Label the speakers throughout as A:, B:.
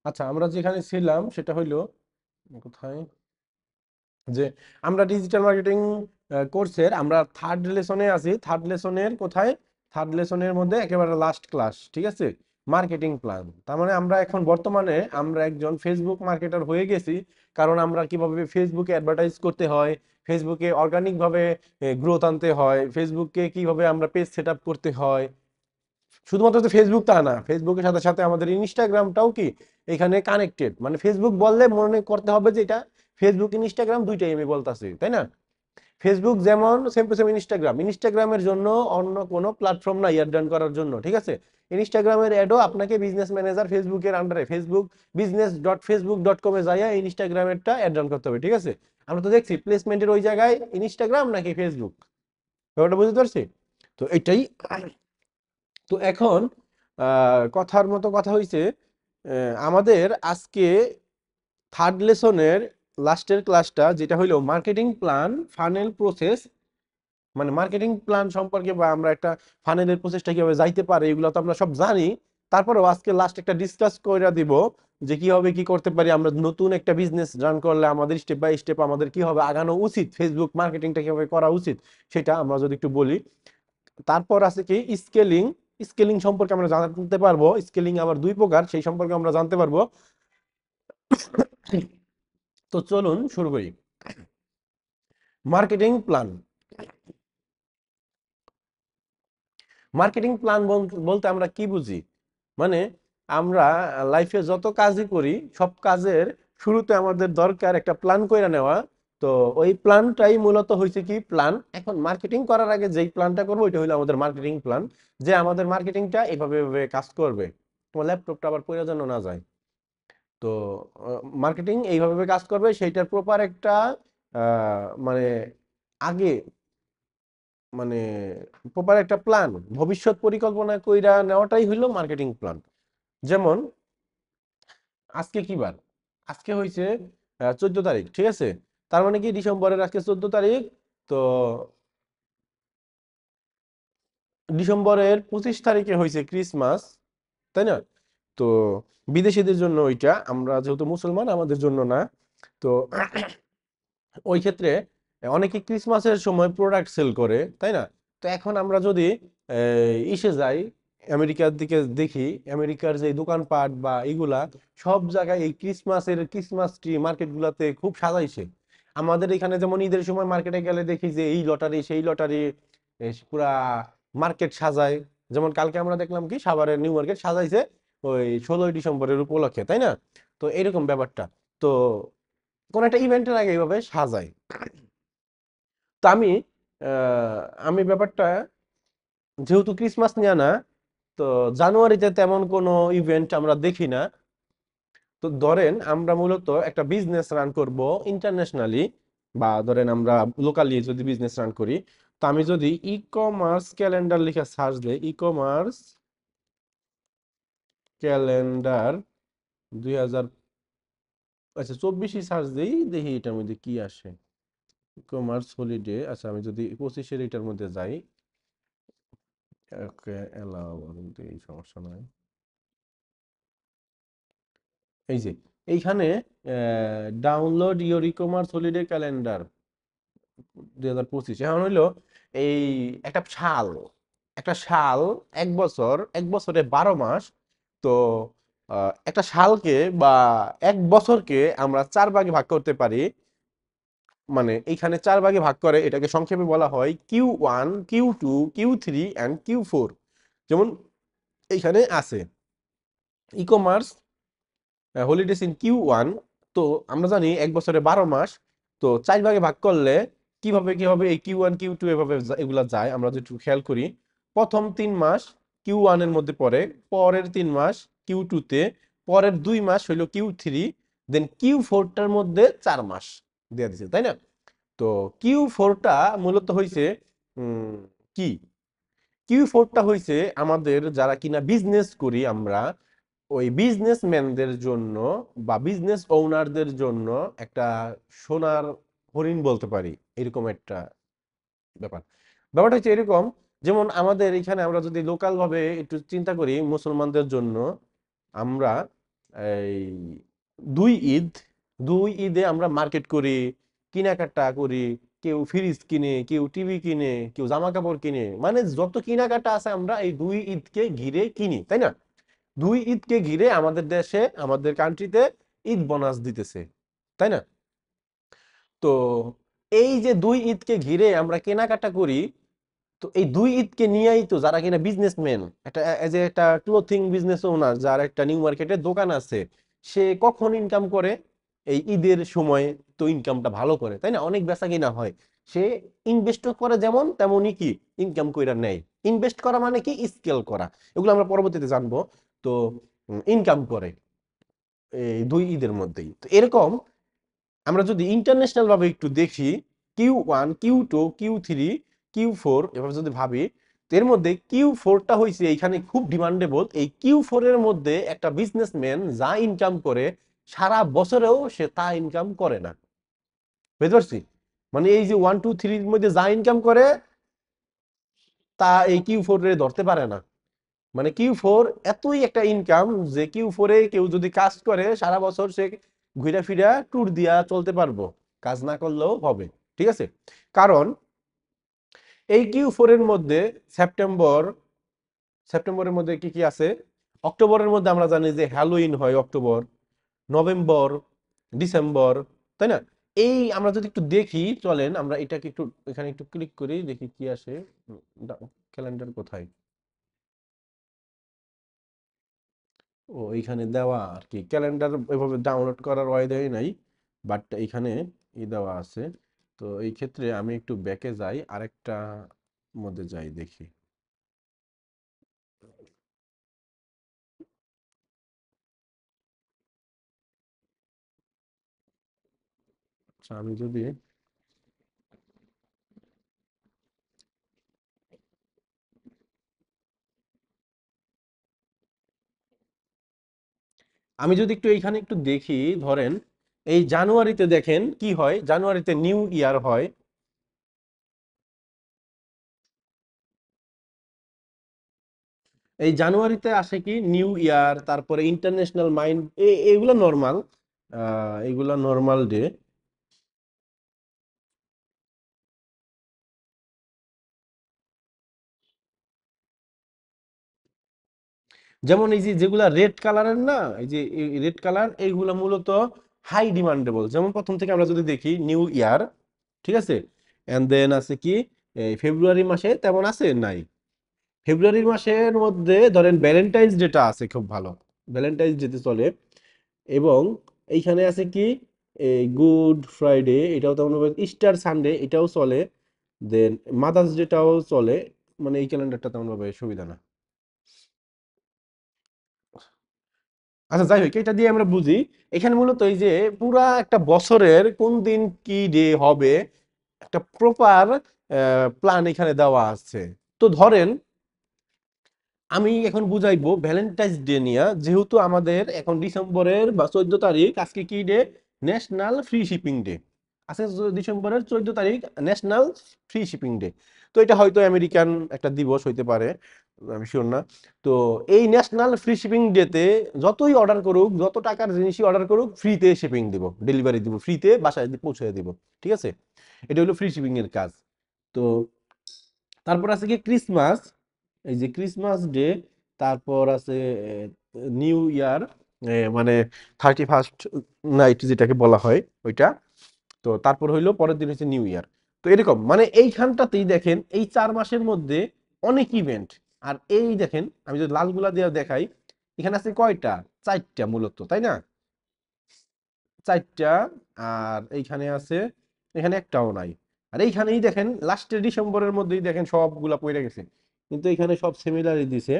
A: আচ্ছা, আমরা যেখানে ছিলাম সেটা হইলো কোথায়, যে আমরা ডিজিটাল মার্কেটিং কোর্সের আমরা থার্ড লেসনে আছি। থার্ড লেসনের কোথায়? থার্ড লেসনের মধ্যে একেবারে লাস্ট ক্লাস, ঠিক আছে? Marketing plan. তার মানে আমরা এখন বর্তমানে আমরা একজন ফেসবুক মার্কেটার হয়ে গেছি। কারণ আমরা কিভাবে ফেসবুকে অ্যাডভার্টাইজ করতে হয়, ফেসবুকে অর্গানিক ভাবে গ্রোথ আনতে হয়, ফেসবুককে কিভাবে আমরা পেজ সেট আপ করতে হয়। শুধুমাত্র তো ফেসবুক তা না, ফেসবুকের সাথে সাথে আমাদের ইনস্টাগ্রামটাও কি এখানে কানেক্টেড। মানে ফেসবুক বললে মনে করতে হবে যে এটা ফেসবুক ইনস্টাগ্রাম দুইটাই আমি বলতাছি, তাই না? ফেসবুক যেমন সেম টু সেম ইনস্টাগ্রাম, ইনস্টাগ্রামের জন্য অন্য কোনো প্ল্যাটফর্ম নাই অ্যাড রান করার জন্য, ঠিক আছে? ইনস্টাগ্রামের অ্যাডও আপনাকে বিজনেস ম্যানেজার ফেসবুকের আন্ডারে ফেসবুক business.facebook.com-এ যাইয়া ইনস্টাগ্রামেরটা অ্যাড রান করতে হবে, ঠিক আছে? আমরা তো দেখছি প্লেসমেন্টের ওই জায়গায় ইনস্টাগ্রাম নাকি ফেসবুক, ব্যাপারটা বুঝতে পারছি। তো এটাই। তো এখন কথার মতো কথা হইছে, আমাদের আজকে থার্ড লেসনের লাস্টের ক্লাসটা যেটা হইলো মার্কেটিং প্ল্যান, ফানেল প্রসেস। মানে মার্কেটিং প্ল্যান সম্পর্কে বা আমরা একটা ফানেলের প্রসেসটা কিভাবে যাইতে পারে এগুলো তো আমরা সব জানি। তারপরেও আজকে লাস্ট একটা ডিসকাস করে দিব যে কিভাবে কি করতে পারি আমরা নতুন একটা বিজনেস রান করলে আমাদের স্টেপ বাই স্টেপ আমাদের কিভাবে আগানো উচিত, ফেসবুক মার্কেটিংটা কিভাবে করা উচিত সেটা আমরা যদি একটু বলি। তারপর আছে কি স্কেলিং। স্কেলিং সম্পর্কে আমরা জানতে পারবো, স্কেলিং আবার দুই প্রকার সেই সম্পর্কে আমরা জানতে পারবো। তো চলুন শুরু করি। Marketing plan. মার্কেটিং প্ল্যান বলতে আমরা কি বুঝি? মানে আমরা লাইফে যত কাজই করি সব কাজের শুরুতে আমাদের দরকার একটা প্ল্যান করে নেওয়া। তো ওই প্ল্যানটাই মূলত হয়েছে কি প্ল্যান। এখন মার্কেটিং করার আগে যেই প্ল্যানটা করবো ওইটা হলো আমাদের মার্কেটিং প্ল্যান, যে আমাদের মার্কেটিংটা এভাবে এভাবে কাজ করবে। তোমার ল্যাপটপটা আবার প্রয়োজন না যায়। তো মার্কেটিং এইভাবে কাজ করবে সেইটার প্রপার একটা মানে আগে মানে প্রপার একটা প্ল্যান, ভবিষ্যৎ পরিকল্পনা কইরা নেওয়াটাই হইলো মার্কেটিং প্ল্যান। যেমন আজকে কি বার? আজকে হইছে 14 তারিখ, ঠিক আছে? তার মানে কি ডিসেম্বরের আজকে 14 তারিখ। তো ডিসেম্বরের 25 তারিখে হয়েছে ক্রিসমাস, তাই না? তো বিদেশিদের জন্য ওইটা, আমরা যেহেতু মুসলমান আমাদের জন্য না। তো ওই ক্ষেত্রে অনেকে ক্রিসমাসের সময় প্রোডাক্ট সেল করে, তাই না? তো এখন আমরা যদি ইসে যাই, আমেরিকার দিকে দেখি, আমেরিকার যে দোকানপাট বা এগুলা সব জায়গায় এই ক্রিসমাস ট্রি মার্কেট গুলাতে খুব সাজাইছে। আমাদের এখানে যেমন ঈদের সময় মার্কেটে গেলে দেখি যে এই লটারি সেই লটারি পুরা মার্কেট সাজায়। যেমন কালকে আমরা দেখলাম কি সাভারের নিউ মার্কেট সাজাইছে ওই 16ই ডিসেম্বরের উপলক্ষে, তাই না? তো এরকম ব্যাপারটা। তো কোন একটা ইভেন্টের আগে এইভাবে সাজায়। তো আমি ব্যাপারটা যেহেতু ক্রিসমাস নিয়ে না, তো জানুয়ারিতে তেমন কোনো ইভেন্ট আমরা দেখি না। তো ধরেন আমরা মূলত একটা বিজনেস রান করব ইন্টারন্যাশনালি, বা ধরেন আমরা লোকালি যদি বিজনেস রান করি। তো আমি যদি ই কমার্স ক্যালেন্ডার লিখে সার্চ দিই, ই কমার্স ক্যালেন্ডার 2000, আচ্ছা 24ই সার্চ দিই, দেখি এটার মধ্যে কি আসে। ই কমার্স হলিডে, আচ্ছা আমি যদি 25-এর এটার মধ্যে যাই, ওকে এলাও, এই সমস্যা নয়। এই যে এইখানে download your e commerce holiday calendar 2025 এখন হইলো এই একটা সাল, একটা সাল, এক বছরে 12 মাস। তো একটা সালকে বা এক বছরকে আমরা 4 ভাগে ভাগ করতে পারি। মানে এইখানে 4 ভাগে ভাগ করে এটাকে সংক্ষেপে বলা হয় Q1, Q2, Q3 and Q4। যেমন এইখানে আছে e commerce holidays in Q1। তো আমরা জানি এক বছরে 12 মাস। তো 4 ভাগে ভাগ করলে কিভাবে কিভাবে এই Q1 Q2 এভাবে এগুলা যায় আমরা যদি একটু খেয়াল করি। প্রথম 3 মাস Q1 এর মধ্যে পড়ে, পরের 3 মাস Q2 তে, পরের 2 মাস হইলো Q3, দেন Q4টার মধ্যে 4 মাস দিয়ে দিছে, তাই না? তো Q4টা মূলত হইছে উম কি, Q4টা হইছে আমাদের যারা কিনা বিজনেস করি আমরা, ওই বিজনেসম্যানদের জন্য বা বিজনেস ওনারদের জন্য একটা সোনার হরিণ বলতে পারি, এরকম একটা ব্যাপার। ব্যাপারটা হচ্ছে এরকম, যেমন আমাদের এখানে আমরা যদি লোকাল ভাবে একটু চিন্তা করি মুসলমানদের জন্য, আমরা এই দুই ঈদ, দুই ঈদে আমরা মার্কেট করি, কেনাকাটা করি, কেউ ফ্রিজ কিনে, কেউ টিভি কিনে, কেউ জামা কাপড় কিনে, মানে যত কেনাকাটা আছে আমরা এই দুই ঈদকে ঘিরে কিনি, তাই না? দুই ঈদকে ঘিরে আমাদের দেশে, আমাদের কান্ট্রিতে ঈদ বোনাস দিতেছে, তাই না? তো এই যে দুই ঈদকে ঘিরে আমরা কেনাকাটা করি, তো এই দুই ঈদকে নিয়েই তো যারা কিনা বিজনেসম্যান, একটা এজ এ একটা ক্লোথিং বিজনেস ওনার, যার একটা নিউ মার্কেটে দোকান আছে, সে কখন ইনকাম করে? এই ঈদের সময় তো ইনকামটা ভালো করে, তাই না? অনেক বেচা কিনা হয়, সে ইনভেস্ট করে যেমন তেমনই কি ইনকাম কইরা নেয়। ইনভেস্ট করা মানে কি স্কেল করা, এগুলো আমরা পরবর্তীতে জানবো। তো ইনকাম করে এই দুই ঈদের মধ্যেই। তো এরকম আমরা যদি ইন্টারন্যাশনাল ভাবে একটু দেখি, Q1, Q2, Q3, Q4 এভাবে যদি ভাবি, তো এর মধ্যে Q4টা হয়েছে এইখানে খুব ডিমান্ডেবল। এই Q4 এর মধ্যে একটা বিজনেসম্যান যা ইনকাম করে সারা বছরেও সে তা ইনকাম করে না। বুঝতে পারছি? মানে এই যে 1 2 3 এর মধ্যে যা ইনকাম করে তা এই Q4 এ ধরতে পারে না। মানে Q4 এতই একটা ইনকাম যে Q4 এ কেউ যদি কাজ করে সারা বছর সে ঘুরে ফিরা ট্যুর দিয়া চলতে পারবো, কাজ না করলেও হবে। ঠিক আছে? কারণ এই Q4 এর মধ্যে সেপ্টেম্বর, সেপ্টেম্বরের মধ্যে কি কি আছে? অক্টোবরের মধ্যে আমরা জানি যে হ্যালোইন হয় অক্টোবর, নভেম্বর, ডিসেম্বর, তাই না? এই আমরা যদি একটু দেখি, চলেন আমরা এটাকে একটু এখানে একটু ক্লিক করি, দেখি কি আসে। ক্যালেন্ডার কোথায়? ও এইখানে দেওয়া আর কি, ক্যালেন্ডার এভাবে ডাউনলোড করার ওয়াইদাই নাই, বাট এইখানে দেওয়া আছে। তো এই ক্ষেত্রে আমি একটু ব্যাকে যাই, আরেকটা মধ্যে যাই দেখি। আচ্ছা, আমি যদি একটু এইখানে একটু দেখি, ধরেন এই জানুয়ারিতে দেখেন কি হয়, জানুয়ারিতে নিউ ইয়ার হয়। এই জানুয়ারিতে আসে কি নিউ ইয়ার, তারপরে ইন্টারন্যাশনাল মাইন্ড, এগুলো নর্মাল, এগুলা নর্মাল ডে। যেমন এই যে যেগুলা রেড কালারের না, এই যে রেড কালার, এইগুলা মূলত হাই ডিমান্ডেবল। যেমন প্রথম থেকে আমরা যদি দেখি নিউ ইয়ার, ঠিক আছে, এন্ড দেন আছে কি এই ফেব্রুয়ারি মাসে তেমন আছে নাই। ফেব্রুয়ারি মাসের মধ্যে ধরেন ভ্যালেন্টাইন্স ডেটা আছে খুব ভালো, ভ্যালেন্টাইন্স ডেতে চলে। এবং এইখানে আছে কি এই গুড ফ্রাইডে, এটাও তেমন, ইস্টার সানডে এটাও চলে, দেন মাদার্স ডেটাও চলে। মানে এই ক্যালেন্ডারটা তেমন ভাবে সুবিধা না। আচ্ছা যাই হোক, এটা দিয়ে আমরা বুঝি এখানে মূলত এই যে পুরা একটা বছরের কোন দিন কি ডে হবে, একটা প্রপার প্ল্যান এখানে দেওয়া আছে। তো ধরেন আমি এখন বুঝাইবো ভ্যালেন্টাইন্স ডে নিয়ে, যেহেতু আমাদের এখন ডিসেম্বরের বা 14 তারিখ, আজকে কি day? National free shipping day. আজকে ডিসেম্বরের 14 তারিখ, ন্যাশনাল ফ্রি শিপিং ডে। তো এটা হয়তো আমেরিকান একটা দিবস হইতে পারে, আমি শিওর না। তো এই ন্যাশনাল ফ্রি শিপিং ডেতে যতই অর্ডার করুক, যত টাকার জিনিসই অর্ডার করুক, ফ্রিতে শিপিং দিব, ডেলিভারি দিব, ফ্রিতে বাসায় পৌঁছে দিব। ঠিক আছে? এটা হলো ফ্রি শিপিং এর কাজ। তো তারপর আছে কি ক্রিসমাস, এই যে ক্রিসমাস ডে, তারপর আছে নিউ ইয়ার, মানে 31st নাইট যেটাকে বলা হয় ওইটা। তো তারপর হইলো পরের দিন হচ্ছে নিউ ইয়ার। তো এরকম মানে এইখানটাতেই দেখেন এই 4 মাসের মধ্যে অনেক ইভেন্ট। আর এই দেখেন আমি যদি লালগুলা দিয়ে দেখাই, এখানে আছে কয়টা? 4টা মূলত, তাই না? 4টা। আর এইখানে আছে, এখানে একটাও নাই। আর এইখানেই দেখেন লাস্টের ডিসেম্বরের মধ্যেই দেখেন সবগুলা পড়ে গেছে। কিন্তু এখানে সব সিমিলারই দিছে,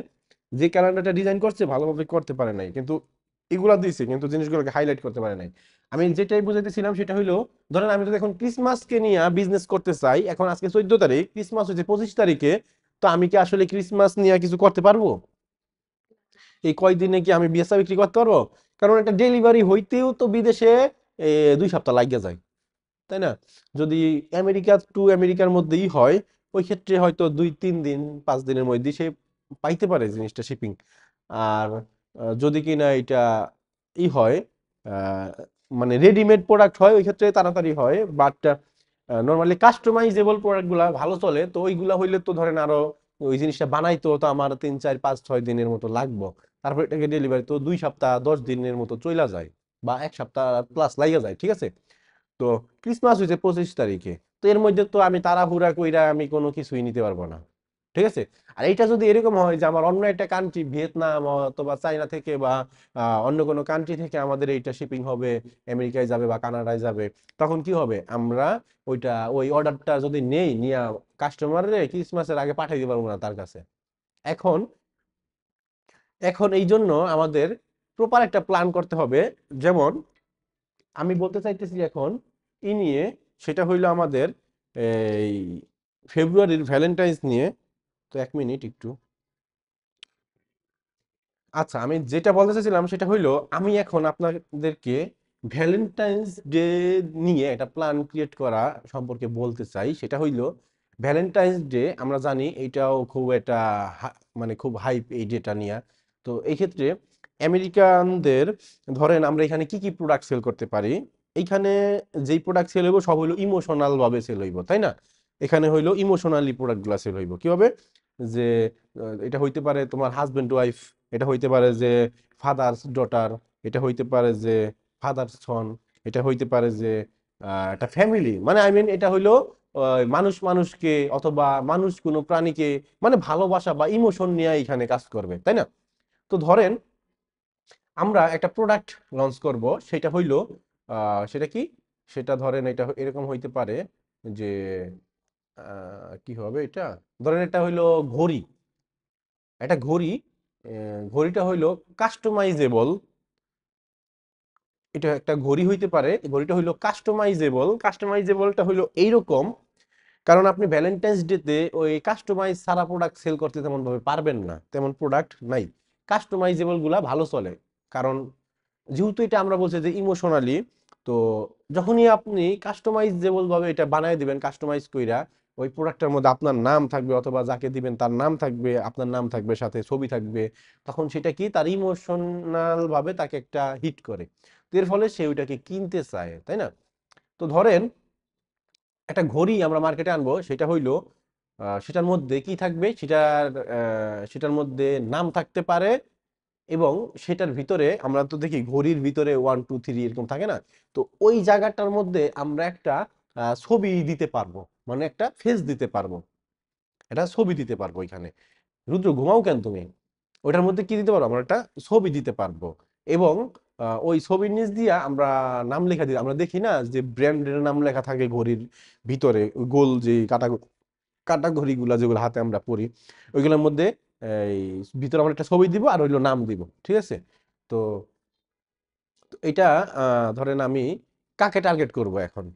A: যে ক্যালেন্ডারটা ডিজাইন করছে ভালোভাবে করতে পারে নাই, কিন্তু এগুলা দিছে কিন্তু জিনিসগুলোকে হাইলাইট করতে পারে নাই। আমি যেটাই বুঝাইতেছিলাম সেটা হইলো, ধরেন আমি যদি এখন ক্রিসমাসকে নিয়ে বিজনেস করতে চাই, এখন আজকে 14 তারিখ, ক্রিসমাস হচ্ছে 25 তারিখে, তো আমি কি আসলে ক্রিসমাস নিয়ে কিছু করতে পারবো? এই কয়দিনে কি আমি বেচা বিক্রি করতে পারবো? কারণ একটা ডেলিভারি হইতেও তো বিদেশে 2 সপ্তাহ লাগিয়ে যায়, তাই না? যদি আমেরিকা টু আমেরিকার মধ্যেই হয়, ওই ক্ষেত্রে হয়তো 2 3 দিন 5 দিনের মধ্যে সে পাইতে পারে জিনিসটা শিপিং। আর যদি কিনা এটা হয়, মানে রেডিমেড প্রোডাক্ট হয়, ওই ক্ষেত্রে তাড়াতাড়ি হয়, বাট নর্মালি কাস্টমাইজেবল প্রোডাক্টগুলা ভালো চলে। তো ওইগুলা হইলে তো ধরেন আরো ওই জিনিসটা বানাইতো তো আমার 3 4 5 6 দিনের মতো লাগবে, তারপর এটাকে ডেলিভারি তো 2 সপ্তাহ 10 দিনের মতো চইলা যায়, বা 1 সপ্তাহ প্লাস লাইগা যায়, ঠিক আছে। তো ক্রিসমাস হয়েছে 25 তারিখে, তো এর মধ্যে তো আমি তাড়াহুড়া কইরা আমি কোনো কিছুই নিতে পারবো না, ঠিক আছে। আর এইটা যদি এরকম হয় যে আমার অন্য একটা কান্ট্রি, ভিয়েতনাম অথবা চাইনা থেকে বা অন্য কোনো কান্ট্রি থেকে আমাদের এইটা শিপিং হবে, আমেরিকায় যাবে বা কানাডায় যাবে, তখন কি হবে, আমরা ওই অর্ডারটা যদি নেই নিয়া কাস্টমারে ক্রিসমাসের আগে পাঠিয়ে দিতে পারবো না তার কাছে। এখন এখন এই জন্য আমাদের প্রপার একটা প্ল্যান করতে হবে। যেমন আমি বলতে চাইতেছি এখন ই নিয়ে, সেটা হইলো আমাদের এই ফেব্রুয়ারির ভ্যালেন্টাইন্স নিয়ে। তো 1 মিনিট একটু। আচ্ছা, আমি যেটা বলতে চাইছিলাম সেটা হইলো, আমি এখন আপনাদেরকে ভ্যালেন্টাইন্স ডে নিয়ে একটা প্ল্যান ক্রিয়েট করা সম্পর্কে বলতে চাই। সেটা হইলো ভ্যালেন্টাইন্স ডে, আমরা জানি এটাও খুব একটা মানে খুব হাইপ এই ডেটা নিয়ে। তো এই ক্ষেত্রে আমেরিকানদের, ধরেন আমরা এখানে কি কি প্রোডাক্ট সেল করতে পারি, এইখানে যেই প্রোডাক্ট সেল হইব সব হইলো ইমোশনাল ভাবে সেল হইব, তাই না? এখানে হইলো ইমোশনালি প্রোডাক্টগুলো সেল হইব কিভাবে, যে এটা হইতে পারে তোমার হাজবেন্ড ওয়াইফ, এটা হইতে পারে যে ফাদার্স ডটার, এটা হইতে পারে যে ফাদার্স সন, এটা হইতে পারে যে একটা ফ্যামিলি, মানে আই মিন এটা হইলো মানুষ মানুষকে অথবা মানুষ কোনো প্রাণীকে মানে ভালোবাসা বা ইমোশন নিয়ে এখানে কাজ করবে, তাই না? তো ধরেন আমরা একটা প্রোডাক্ট লঞ্চ করব, সেটা হইলো সেটা কি, সেটা ধরেন এটা এরকম হইতে পারে যে কি হবে এটা, ধরেন এটা হইলো ঘড়ি, একটা ঘড়ি, ঘড়িটা হইলো কাস্টমাইজেবল, এটা একটা ঘড়ি হইতে পারে, ঘড়িটা হইলো কাস্টমাইজেবল, কাস্টমাইজেবলটা হইলো এইরকম, কারণ আপনি ভ্যালেন্টাইন্স ডেতে ওই কাস্টমাইজ সারা প্রোডাক্ট সেল করতে তেমন ভাবে পারবেন না, তেমন প্রোডাক্ট নাই। কাস্টমাইজেবল গুলা ভালো চলে, কারণ যেহেতু এটা আমরা বলছি যে ইমোশনালি, তো যখনই আপনি কাস্টমাইজেবল ভাবে এটা বানায় দিবেন, কাস্টমাইজ কইরা ওই প্রোডাক্টের মধ্যে আপনার নাম থাকবে অথবা যাকে দিবেন তার নাম থাকবে, আপনার নাম থাকবে, সাথে ছবি থাকবে, তখন সেটা কি তার ইমোশনাল ভাবে তাকে একটা হিট করে, তো এর ফলে সে ওইটাকে কিনতে চায়, তাই না? তো ধরেন একটা ঘড়ি আমরা মার্কেটে আনবো, সেটা হইলো সেটার মধ্যে কি থাকবে, সেটার মধ্যে নাম থাকতে পারে, এবং সেটার ভিতরে আমরা তো দেখি ঘড়ির ভিতরে 1 2 3 এরকম থাকে না, তো ওই জায়গাটার মধ্যে আমরা একটা ছবি দিতে পারবো, মানে একটা ফেস দিতে পারবো, একটা ছবি দিতে পারবো এখানে। রুদ্র ঘুমাও কেন তুমি, ওইটার মধ্যে কি দিতে পারবো, আমরা একটা ছবি দিতে পারবো, এবং ওই ছবির নিচ দিয়া আমরা নাম লেখা দিই, আমরা দেখি না যে ব্র্যান্ডের নাম লেখা থাকে ঘড়ির ভিতরে, ওই গোল যে কাটা কাটা ঘড়িগুলা যেগুলো হাতে আমরা পরি, ওইগুলোর মধ্যে এই ভিতরে আমরা একটা ছবি দিব আর হইলো নাম দিব, ঠিক আছে। তো তো এটা ধরেন আমি কাকে টার্গেট করব এখন,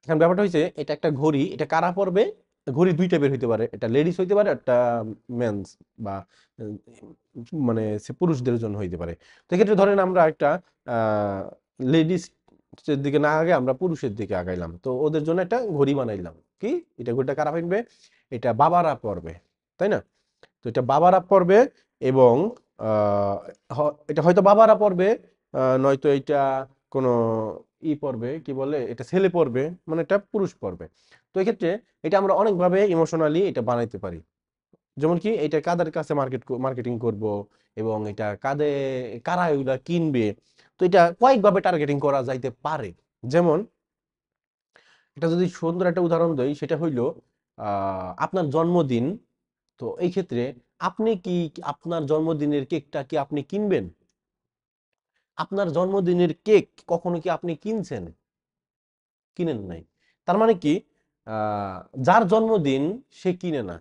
A: এখন ব্যাপারটা হয়েছে এটা একটা ঘড়ি, এটা কারা পরবে, ঘড়ি 2 টাইপের হইতে পারে, একটা লেডিস হইতে পারে, একটা মেন্স বা উম, মানে সে পুরুষদের জন্য হইতে পারে। তো এক্ষেত্রে ধরেন আমরা একটা লেডিস এর দিকে না আগে আমরা পুরুষের দিকে আগাইলাম, তো ওদের জন্য একটা ঘড়ি বানাইলাম, কি এটা ঘড়িটা কারা কিনবে, এটা বাবারা পরবে, তাই না? তো এটা বাবারা পড়বে, এবং এটা হয়তো বাবারা পড়বে, নয়তো এটা কোনো পড়বে, কি বলে এটা ছেলে পড়বে, মানে এটা পুরুষ পড়বে। তো এক্ষেত্রে এটা আমরা অনেকভাবে ইমোশনালি এটা বানাইতে পারি। যেমন কি এটা কাদের কাছে মার্কেটিং করব, এবং এটা কারা এগুলা কিনবে, তো এটা কয়েকভাবে টার্গেটিং করা যাইতে পারে। যেমন এটা যদি সুন্দর একটা উদাহরণ দেই, সেটা হইলো আপনার জন্মদিন, তো এই ক্ষেত্রে আপনি কি আপনার জন্মদিনের কেকটা কি আপনি কিনবেন? আপনার জন্মদিনের কেক কখনো কি আপনি কিনছেন? কিনেন নাই। তার মানে কি, আহ, যার জন্মদিন সে কিনে না,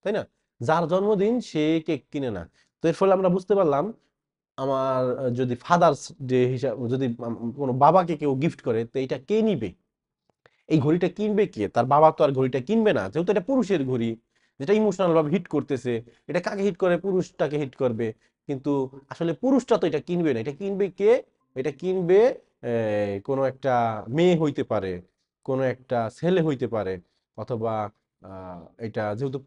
A: তাই না? যার জন্মদিন সে কেক কিনে না। তো এর ফলে আমরা বুঝতে পারলাম, আমার যদি ফাদার্স ডে হিসাব, যদি কোনো বাবাকে কেউ গিফট করে, তো এটা কে নিবে, এই ঘড়িটা কিনবে কে, তার বাবা তো আর ঘড়িটা কিনবে না, যেহেতু এটা পুরুষের ঘড়ি, যেটা ইমোশনাল ভাবে হিট করতেছে, এটা কাকে হিট করে, পুরুষটাকে হিট করবে। কিন্তু আসলে পুরুষটা তো এটা কিনবে না, এটা কিনবে কে, এটা কিনবে কোনো একটা মেয়ে হইতে পারে, কোনো একটা ছেলে হইতে পারে, অথবা এটা যেহেতু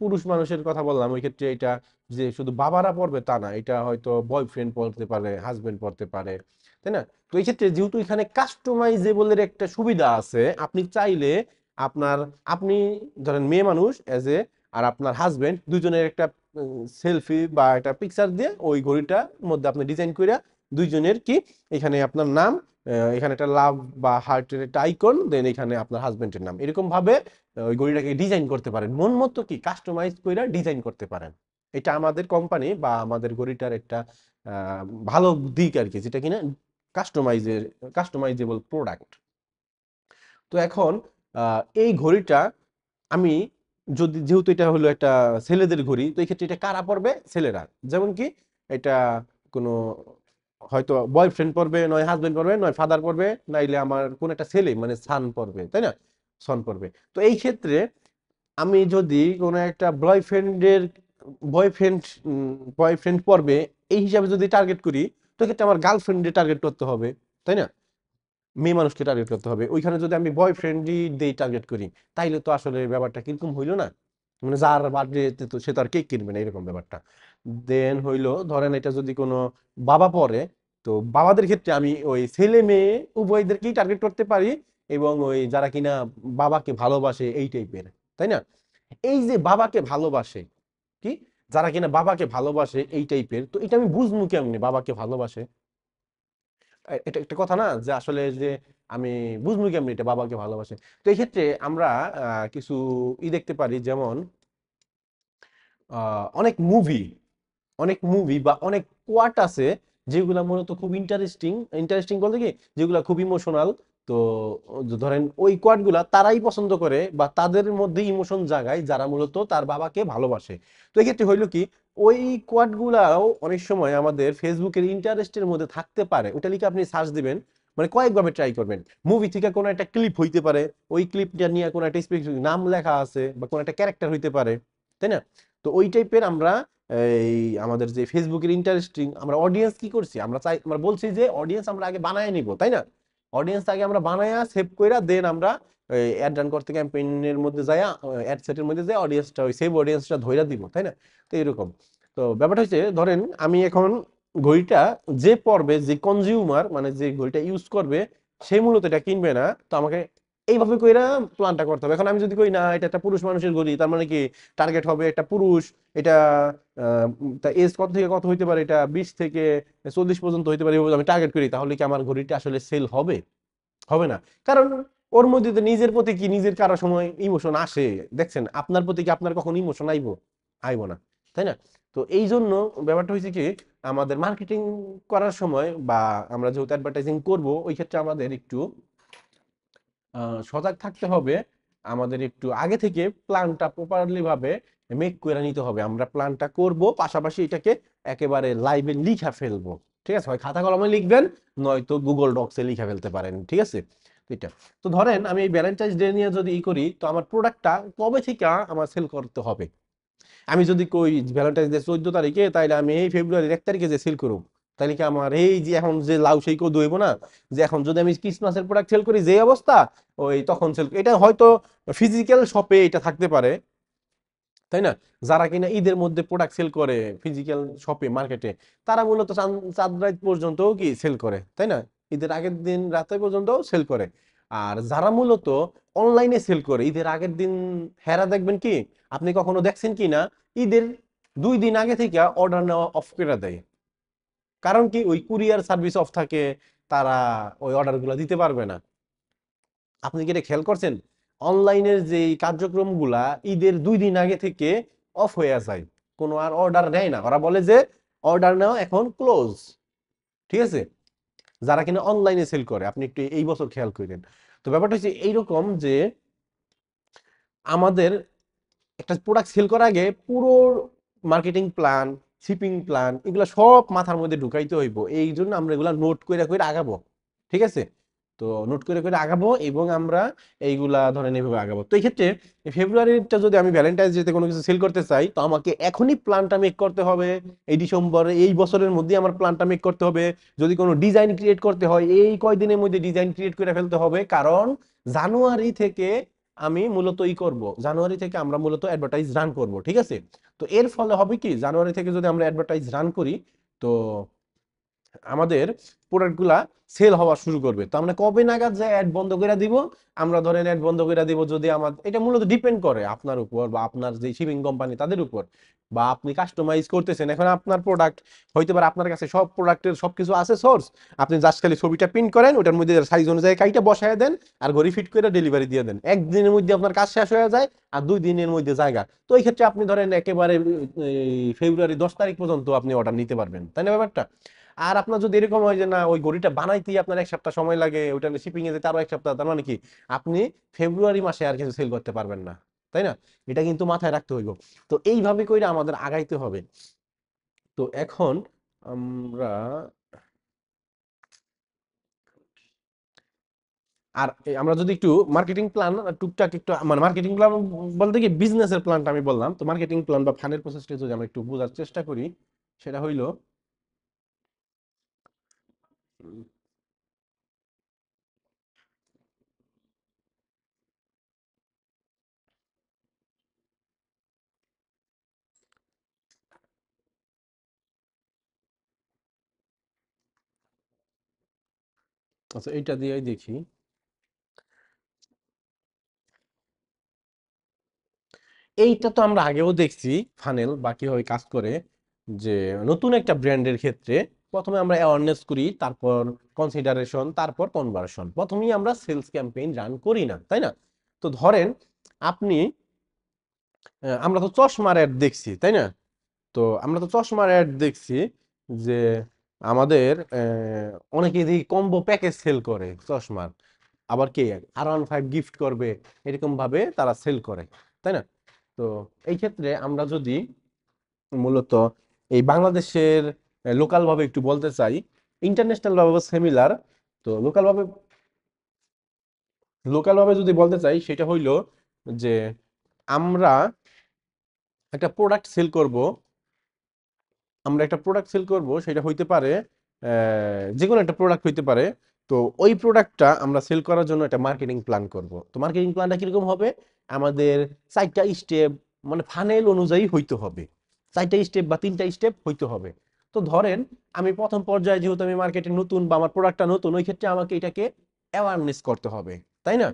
A: পুরুষ মানুষের কথা বললাম, ওই ক্ষেত্রে এটা যে শুধু বাবারা পড়বে তা না, এটা হয়তো বয়ফ্রেন্ড পড়তে পারে, হাজবেন্ড পড়তে পারে, তাই না? তো এই ক্ষেত্রে যেহেতু এখানে কাস্টমাইজেবলের একটা সুবিধা আছে, আপনি চাইলে আপনার, আপনি ধরেন মেয়ে মানুষ এজ এ, আর আপনার হাজবেন্ড দুইজনের একটা সেলফি বা একটা পিকচার দিয়ে ওই ঘড়িটার মধ্যে আপনি ডিজাইন করে দুইজনের কি এখানে আপনার নাম, এখানে একটা লাভ বা হার্টের একটা আইকন, দেন এখানে আপনার হাজবেন্ডের নাম, এরকম ভাবে ওই ঘড়িটাকে ডিজাইন করতে পারেন, মন মতো কি কাস্টমাইজ করে ডিজাইন করতে পারেন। এটা আমাদের কোম্পানি বা আমাদের ঘড়িটার একটা আহ, ভালো দিক আর কি, যেটা কিনা কাস্টমাইজেবল প্রোডাক্ট। তো এখন এই ঘড়িটা আমি যদি, যেহেতু এটা হলো একটা ছেলেদের ঘড়ি, তো এই ক্ষেত্রে এটা কারা পরবে? ছেলেরা। যেমন কি এটা কোনো হয়তো বয়ফ্রেন্ড পরবে, নয় হাজবেন্ড পরবে, নয় ফাদার পরবে, নাইলে আমার কোন একটা ছেলে মানে সান পরবে, তাই না? সন পরবে। তো এই ক্ষেত্রে আমি যদি কোনো একটা বয়ফ্রেন্ড বয়ফ্রেন্ড পরবে এই হিসাবে যদি টার্গেট করি, তো ক্ষেত্রে আমার গার্লফ্রেন্ডে টার্গেট করতে হবে, তাই না? মেয়ে মানুষকে টার্গেট করতে হবে। ওইখানে যদি আমি বয়ফ্রেন্ডই দিয়ে টার্গেট করি, তাইলে তো আসলে ব্যাপারটা কিরকম হইলো না, মানে যার বার্থডে তো সে তো আর কেক কিনবে না, এরকম ব্যাপারটা। দেন হইলো ধরেন এটা যদি কোনো বাবা পরে, তো বাবাদের ক্ষেত্রে আমি ওই ছেলে মেয়ে উভয়দেরকেই টার্গেট করতে পারি, এবং ওই যারা কিনা বাবাকে ভালোবাসে এই টাইপের, তাই না? এই যে বাবাকে ভালোবাসে, কি, যারা কিনা বাবাকে ভালোবাসে এই টাইপের, তো এটা আমি বুঝবো কেমনি বাবাকে ভালোবাসে? এটা একটা কথা না, যে আসলে যে আমি বুঝবো কেমনি এটা বাবাকে ভালোবাসে? তো এই ক্ষেত্রে আমরা কিছু দেখতে পারি, যেমন অনেক মুভি বা অনেক কোয়াট আছে, যেগুলা মূলত খুব ইন্টারেস্টিং। ইন্টারেস্টিং বলতে কি, যেগুলা খুব ইমোশনাল। তো ধরেন ওই কোয়াট গুলা তারাই পছন্দ করে বা তাদের মধ্যে ইমোশন জাগায় যারা মূলত তার বাবাকে ভালোবাসে। তো এক্ষেত্রে হইলো কি, ওই কোয়াট গুলাও অনেক সময় আমাদের ফেসবুকের ইন্টারেস্টের মধ্যে থাকতে পারে। ওটা লিখে আপনি সার্চ দিবেন, মানে কয়েকভাবে ট্রাই করবেন। মুভি থেকে কোনো একটা ক্লিপ হইতে পারে, ওই ক্লিপটা নিয়ে কোনো একটা স্পেসিফিক নাম লেখা আছে বা কোনো একটা ক্যারেক্টার হইতে পারে, তাই না? তো ওই টাইপের আমরা এই আমাদের যে ফেসবুকের ইন্টারেস্টিং, আমরা অডিয়েন্স কি করছি, আমরা বলছি যে অডিয়েন্স আমরা আগে বানায় নিব, তাই না? অডিয়েন্স আগে আমরা বানায়া সেভ কইরা দেন আমরা অ্যাড রান করতে ক্যাম্পেইনের মধ্যে যায়া, অ্যাড সেটের মধ্যে যায় অডিয়েন্সটা, ওই সেভ অডিয়েন্সটা ধইরা দিব, তাই না? তো এরকম। তো ব্যাপারটা হচ্ছে ধরেন আমি এখন ঘড়িটা, যে পড়বে, যে কনজিউমার মানে যে ঘড়িটা ইউজ করবে, সে মূলত এটা কিনবে না। তো আমাকে এইভাবে কইরা প্ল্যানটা করতে হবে। এখন আমি যদি কই না এটা একটা পুরুষ মানুষের ঘড়ি, তার মানে কি টার্গেট হবে একটা পুরুষ, এটা তা এজ কত থেকে কত হইতে পারে, এটা 20 থেকে 40 পর্যন্ত হইতে পারে, এভাবে আমি টার্গেট করি, তাহলে কি আমার ঘড়িটা আসলে সেল হবে? হবে না। কারণ ওর মধ্যে তো নিজের প্রতি কি, নিজের কারো সময় ইমোশন আসে, দেখছেন আপনার প্রতি কি আপনার কখন ইমোশন আইবো? আইবো না, তাই না? তো এই জন্য ব্যাপারটা হয়েছে কি, আমাদের মার্কেটিং করার সময় বা আমরা যেহেতু অ্যাডভার্টাইজিং করব, ওই ক্ষেত্রে আমাদের একটু সজাগ থাকতে হবে। আমাদের একটু আগে থেকে প্ল্যানটা প্রপারলি ভাবে মেক করে নিতে হবে। আমরা প্ল্যানটা করব, পাশাপাশি এটাকে একেবারে লাইভে লিখা ফেলবো। ঠিক আছে, হয় খাতা কলমে লিখবেন, নয়তো গুগল ডক্সে লিখে ফেলতে পারেন, ঠিক আছে? তো এটা, তো ধরেন আমি এই ভ্যালেন্টাইন্স ডে নিয়ে যদি করি, তো আমার প্রোডাক্টটা কবে থেকে আমার সেল করতে হবে? আমি যদি কই ভ্যালেন্টাইন্স ডে 14 তারিখে, তাইলে আমি এই ফেব্রুয়ারির 1 তারিখে যে সেল করব, তাইলে কি আমার এই যে এখন যে লাউ সেই কদু হইব না? যে এখন যদি আমি ক্রিসমাসের প্রোডাক্ট সেল করি যে অবস্থা, ওই তখন সেল, এটা হয়তো ফিজিক্যাল শপে এটা থাকতে পারে, তাই না? যারা কিনা ঈদের মধ্যে প্রোডাক্ট সেল করে ফিজিক্যাল শপে মার্কেটে, তারা মূলত চাঁদ রাত পর্যন্ত কি সেল করে, তাই না? ঈদের আগের দিন রাতে পর্যন্ত সেল করে। আর যারা মূলত অনলাইনে সেল করে ঈদের আগের দিন, হেরা দেখবেন কি, আপনি কখনো দেখছেন কি না, ঈদের 2 দিন আগে থেকে অর্ডার নেওয়া অফ করে দেয়। কারণ কি, ওই কুরিয়ার সার্ভিস অফ থাকে, তারা ওই অর্ডার গুলা দিতে পারবে না। আপনি কি এটা খেয়াল করছেন? অনলাইনের যে কার্যক্রমগুলা ঈদের 2 দিন আগে থেকে অফ হয়ে যায়, কোনো আর অর্ডার নেয় না, ওরা বলে যে অর্ডার নেওয়া এখন ক্লোজ, ঠিক আছে? যারা কিনা অনলাইনে সেল করে, আপনি একটু এই বছর খেয়াল করেন। তো ব্যাপারটা হচ্ছে এইরকম যে আমাদের একটা প্রোডাক্ট সেল করার আগে পুরো মার্কেটিং প্ল্যান, শিপিং প্ল্যান, এগুলো সব মাথার মধ্যে ঢুকাইতে হইব। এই জন্য আমরা এগুলা নোট করে করে আগাবো, ঠিক আছে? তো নোট করে করে আগাবো, এবং আমরা এইগুলা ধরেন এইভাবে আগাবো। তো এই ক্ষেত্রে ফেব্রুয়ারিটা যদি আমি ভ্যালেন্টাইন্স ডেতে কোনো কিছু সেল করতে চাই, তো আমাকে এখনই প্ল্যানটা মেক করতে হবে। এই ডিসেম্বরে, এই বছরের মধ্যে আমার প্ল্যানটা মেক করতে হবে। যদি কোনো ডিজাইন ক্রিয়েট করতে হয়, এই কয়দিনের মধ্যে ডিজাইন ক্রিয়েট করে ফেলতে হবে, কারণ জানুয়ারি থেকে আমি মূলত করব, জানুয়ারি থেকে আমরা মূলত অ্যাডভার্টাইজ রান করব, ঠিক আছে? তো এর ফলে হবে কি, জানুয়ারি থেকে যদি আমরা অ্যাডভার্টাইজ রান করি, তো আমাদের প্রোডাক্টগুলা সেল হওয়া শুরু করবে। তো আমরা কবে নাগাদ যে অ্যাড বন্ধ করে দিব? আমরা ধরেন অ্যাড বন্ধ করে দিব যদি আমার, এটা মূলত ডিপেন্ড করে আপনার উপর বা আপনার যে শিপিং কোম্পানি তাদের উপর, বা আপনি কাস্টমাইজ করতেছেন। এখন আপনার প্রোডাক্ট হইতে পারে আপনার কাছে সব প্রোডাক্টের সবকিছু আছে সোর্স, আপনি জাস্ট খালি ছবিটা প্রিন্ট করেন, ওটার মধ্যে সাইজ অনুযায়ী কাইটা বসায় দেন আর ঘড়ি ফিট করে ডেলিভারি দিয়ে দেন, একদিনের মধ্যে আপনার কাজ শেষ হয়ে যায় আর 2 দিনের মধ্যে জায়গা। তো এই ক্ষেত্রে আপনি ধরেন একেবারে ফেব্রুয়ারি 10 তারিখ পর্যন্ত আপনি অর্ডার নিতে পারবেন, তাই না ব্যাপারটা? আর আপনার যদি এরকম হয় যে না, ওই ঘড়িটা বানাইতেই আপনার 1 সপ্তাহ সময় লাগে, ওইটা শিপিং এ যেতে আরো 1 সপ্তাহ, তার মানে কি আপনি ফেব্রুয়ারি মাসে আর কিছু সেল করতে পারবেন না, তাই না? এটা কিন্তু মাথায় রাখতে হইব। তো এইভাবে করে আমাদের আগাইতে হবে। তো এখন আমরা, আর আমরা যদি একটু মার্কেটিং প্ল্যান টুকটাক একটু, মানে মার্কেটিং প্ল্যান বলতে কি বিজনেসের প্ল্যানটা আমি বললাম, তো মার্কেটিং প্ল্যান বা ফান্ডের প্রসেসটা যদি আমরা একটু বোঝার চেষ্টা করি, সেটা হইলো আচ্ছা এইটা দিয়েই দেখি। এইটা তো আমরা আগেও দেখছি ফানেল বা কিভাবে কাজ করে, যে নতুন একটা ব্র্যান্ডের ক্ষেত্রে প্রথমে আমরা অ্যাওয়ারনেস করি, তারপর কনসিডারেশন, তারপর কনভার্সন, প্রথমেই আমরা সেলস ক্যাম্পেইন রান করি না, তাই না? তো ধরেন আপনি, আমরা তো চশমার অ্যাড দেখছি, তাই না? তো আমরা তো চশমার অ্যাড দেখছি যে আমাদের অনেকে দেখি কম্বো প্যাকেজ সেল করে চশমার, আবার কে R15 গিফট করবে, এরকম ভাবে তারা সেল করে, তাই না? তো এই ক্ষেত্রে আমরা যদি মূলত এই বাংলাদেশের লোকাল ভাবে একটু বলতে চাই, ইন্টারন্যাশনাল ভাবে সিমিলার, তো লোকাল ভাবে যদি বলতে চাই সেটা হইলো যে আমরা একটা প্রোডাক্ট সেল করব, সেটা হইতে পারে যে কোনো একটা প্রোডাক্ট হইতে পারে। তো ওই প্রোডাক্টটা আমরা সেল করার জন্য একটা মার্কেটিং প্ল্যান করব। তো মার্কেটিং প্ল্যানটা কিরকম হবে? আমাদের 4টা স্টেপ, মানে ফানেল অনুযায়ী হইতে হবে, 4টা স্টেপ বা 3টা স্টেপ হইতে হবে। তো ধরেন আমি প্রথম পর্যায়ে, যেহেতু আমি মার্কেটে নতুন বা আমার প্রোডাক্টটা নতুন, ওই ক্ষেত্রে আমাকে এটাকে অ্যাওয়ারনেস করতে হবে, তাই না?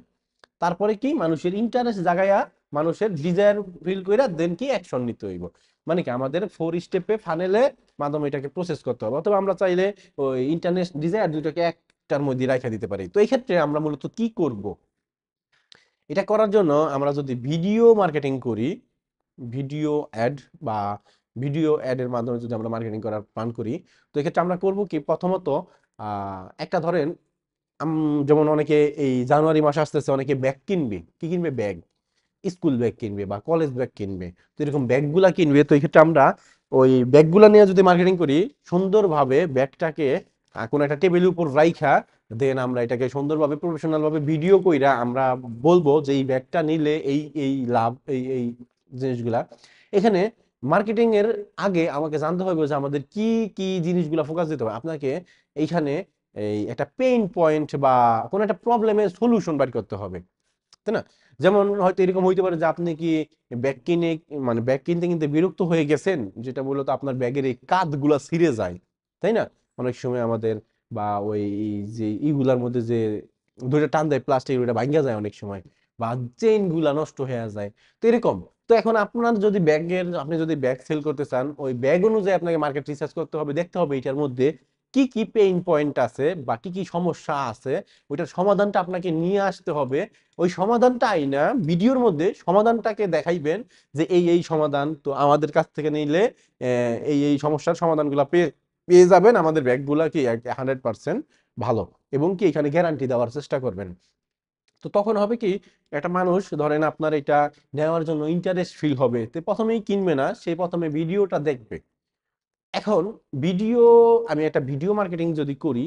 A: তারপরে কি মানুষের ইন্টারেস্ট জাগায়া, মানুষের ডিজায়ার ফিল কইরা দেন কি অ্যাকশন নিতে হইব। মানে কি আমাদের 4 স্টেপে ফানেলে মাধ্যমে এটাকে প্রসেস করতে হবে, অথবা আমরা চাইলে ওই ইন্টারনেট ডিজায়ার দুইটাকে একটার মধ্যে রাখা দিতে পারি। তো এই ক্ষেত্রে আমরা মূলত কি করব? এটা করার জন্য আমরা যদি ভিডিও মার্কেটিং করি, ভিডিও অ্যাড বা ভিডিও অ্যাডের মাধ্যমে যদি আমরা মার্কেটিং করার প্ল্যান করি, তো এক্ষেত্রে আমরা করব কি, প্রথমত একটা ধরেন যেমন অনেকে এই জানুয়ারি মাস আসতেছে, অনেকে ব্যাগ কিনবে, কি কিনবে? ব্যাগ, স্কুল ব্যাগ কিনবে বা কলেজ ব্যাগ কিনবে। তো এরকম ব্যাগগুলা কিনবে, তো এই ক্ষেত্রে আমরা ওই ব্যাগগুলা নিয়ে যদি মার্কেটিং করি, সুন্দরভাবে ব্যাগটাকে কোনো একটা টেবিলের উপর রাইখা, দেন আমরা এটাকে সুন্দরভাবে প্রফেশনাল ভাবে ভিডিও কইরা আমরা বলবো যে এই ব্যাগটা নিলে এই এই লাভ, এই এই জিনিসগুলা। এখানে মার্কেটিং এর আগে আমাকে জানতে হবে যে আমাদের কি কি জিনিসগুলা ফোকাস দিতে হবে আপনাকে। এইখানে এই একটা পেইন পয়েন্ট বা কোনো একটা প্রবলেমের সলিউশন বের করতে হবে, তাই না? যেমন হয়তো এরকম হইতে পারে যে আপনি কি ব্যাগ কিনে, মানে ব্যাগ কিনতে কিনতে বিরক্ত হয়ে গেছেন, যেটা মূলত আপনার ব্যাগের এই কাঁধগুলা ছিঁড়ে যায়, তাই না? অনেক সময় আমাদের, বা ওই যে ইগুলার মধ্যে যে দুইটা টান দেয় প্লাস্টিক, ওইটা ভাঙ্গা যায় অনেক সময়, বা চেইন গুলা নষ্ট হয়ে যায়। তো এরকম, তো এখন আপনার যদি ব্যাগের, আপনি যদি ব্যাগ সেল করতে চান, ওই ব্যাগ অনুযায়ী আপনাকে মার্কেট রিসার্চ করতে হবে, দেখতে হবে এটার মধ্যে কি কি পেইন পয়েন্ট আছে বা কি কি সমস্যা আছে, ওইটার সমাধানটা আপনাকে নিয়ে আসতে হবে। ওই সমাধানটা আইনা ভিডিওর মধ্যে সমাধানটাকে দেখাইবেন যে এই এই সমাধান, তো আমাদের কাছ থেকে নিলে এই এই সমস্যার সমাধানগুলো পেয়ে পেয়ে যাবেন, আমাদের ব্যাগগুলা কি 100% ভালো, এবং কি এখানে গ্যারান্টি দেওয়ার চেষ্টা করবেন। তো তখন হবে কি, একটা মানুষ ধরেন আপনার এটা নেওয়ার জন্য ইন্টারেস্ট ফিল হবে, তো প্রথমেই কিনবে না, সে প্রথমে ভিডিওটা দেখবে। এখন ভিডিও, আমি একটা ভিডিও মার্কেটিং যদি করি,